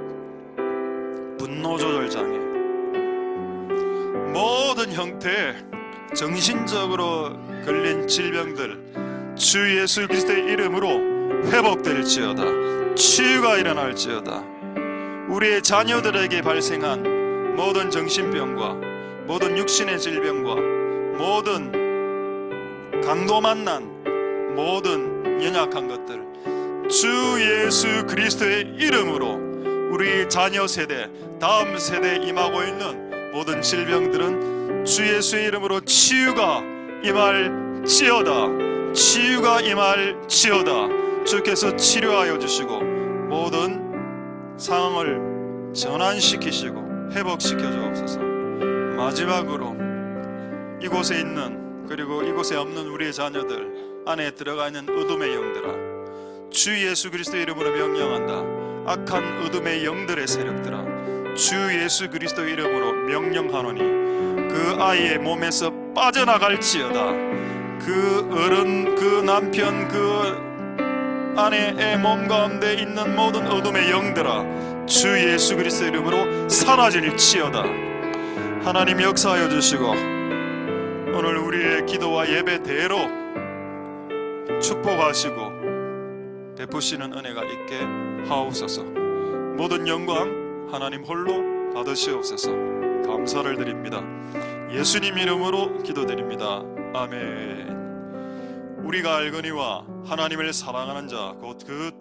분노조절장애 모든 형태의 정신적으로 걸린 질병들 주 예수 그리스도의 이름으로 회복될지어다. 치유가 일어날지어다. 우리의 자녀들에게 발생한 모든 정신병과 모든 육신의 질병과 모든 강도 만난 모든 연약한 것들 주 예수 그리스도의 이름으로 우리 자녀 세대, 다음 세대에 임하고 있는 모든 질병들은 주 예수의 이름으로 치유가 임할지어다. 치유가 임할지어다. 주께서 치료하여 주시고 모든 상황을 전환시키시고 회복시켜 주옵소서. 마지막으로 이곳에 있는 그리고 이곳에 없는 우리의 자녀들 안에 들어가 있는 어둠의 영들아 주 예수 그리스도의 이름으로 명령한다. 악한 어둠의 영들의 세력들아 주 예수 그리스도 이름으로 명령하노니 그 아이의 몸에서 빠져나갈지어다. 그 어른, 그 남편, 그 아내의 몸 가운데 있는 모든 어둠의 영들아, 주 예수 그리스도 이름으로 사라질지어다. 하나님 역사하여 주시고 오늘 우리의 기도와 예배대로 축복하시고 베푸시는 은혜가 있게 하옵소서. 모든 영광 하나님 홀로 받으시옵소서. 감사를 드립니다. 예수님 이름으로 기도드립니다. 아멘. 우리가 알거니와 하나님을 사랑하는 자 곧 그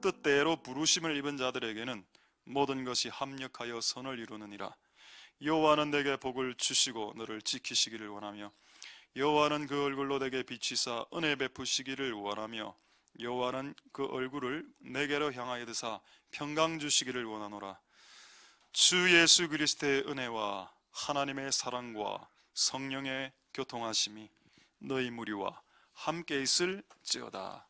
뜻대로 부르심을 입은 자들에게는 모든 것이 합력하여 선을 이루느니라. 여호와는 내게 복을 주시고 너를 지키시기를 원하며 여호와는 그 얼굴로 내게 비치사 은혜 베푸시기를 원하며 여호와는 그 얼굴을 내게로 향하여 드사 평강 주시기를 원하노라. 주 예수 그리스도의 은혜와 하나님의 사랑과 성령의 교통하심이 너희 무리와 함께 있을지어다.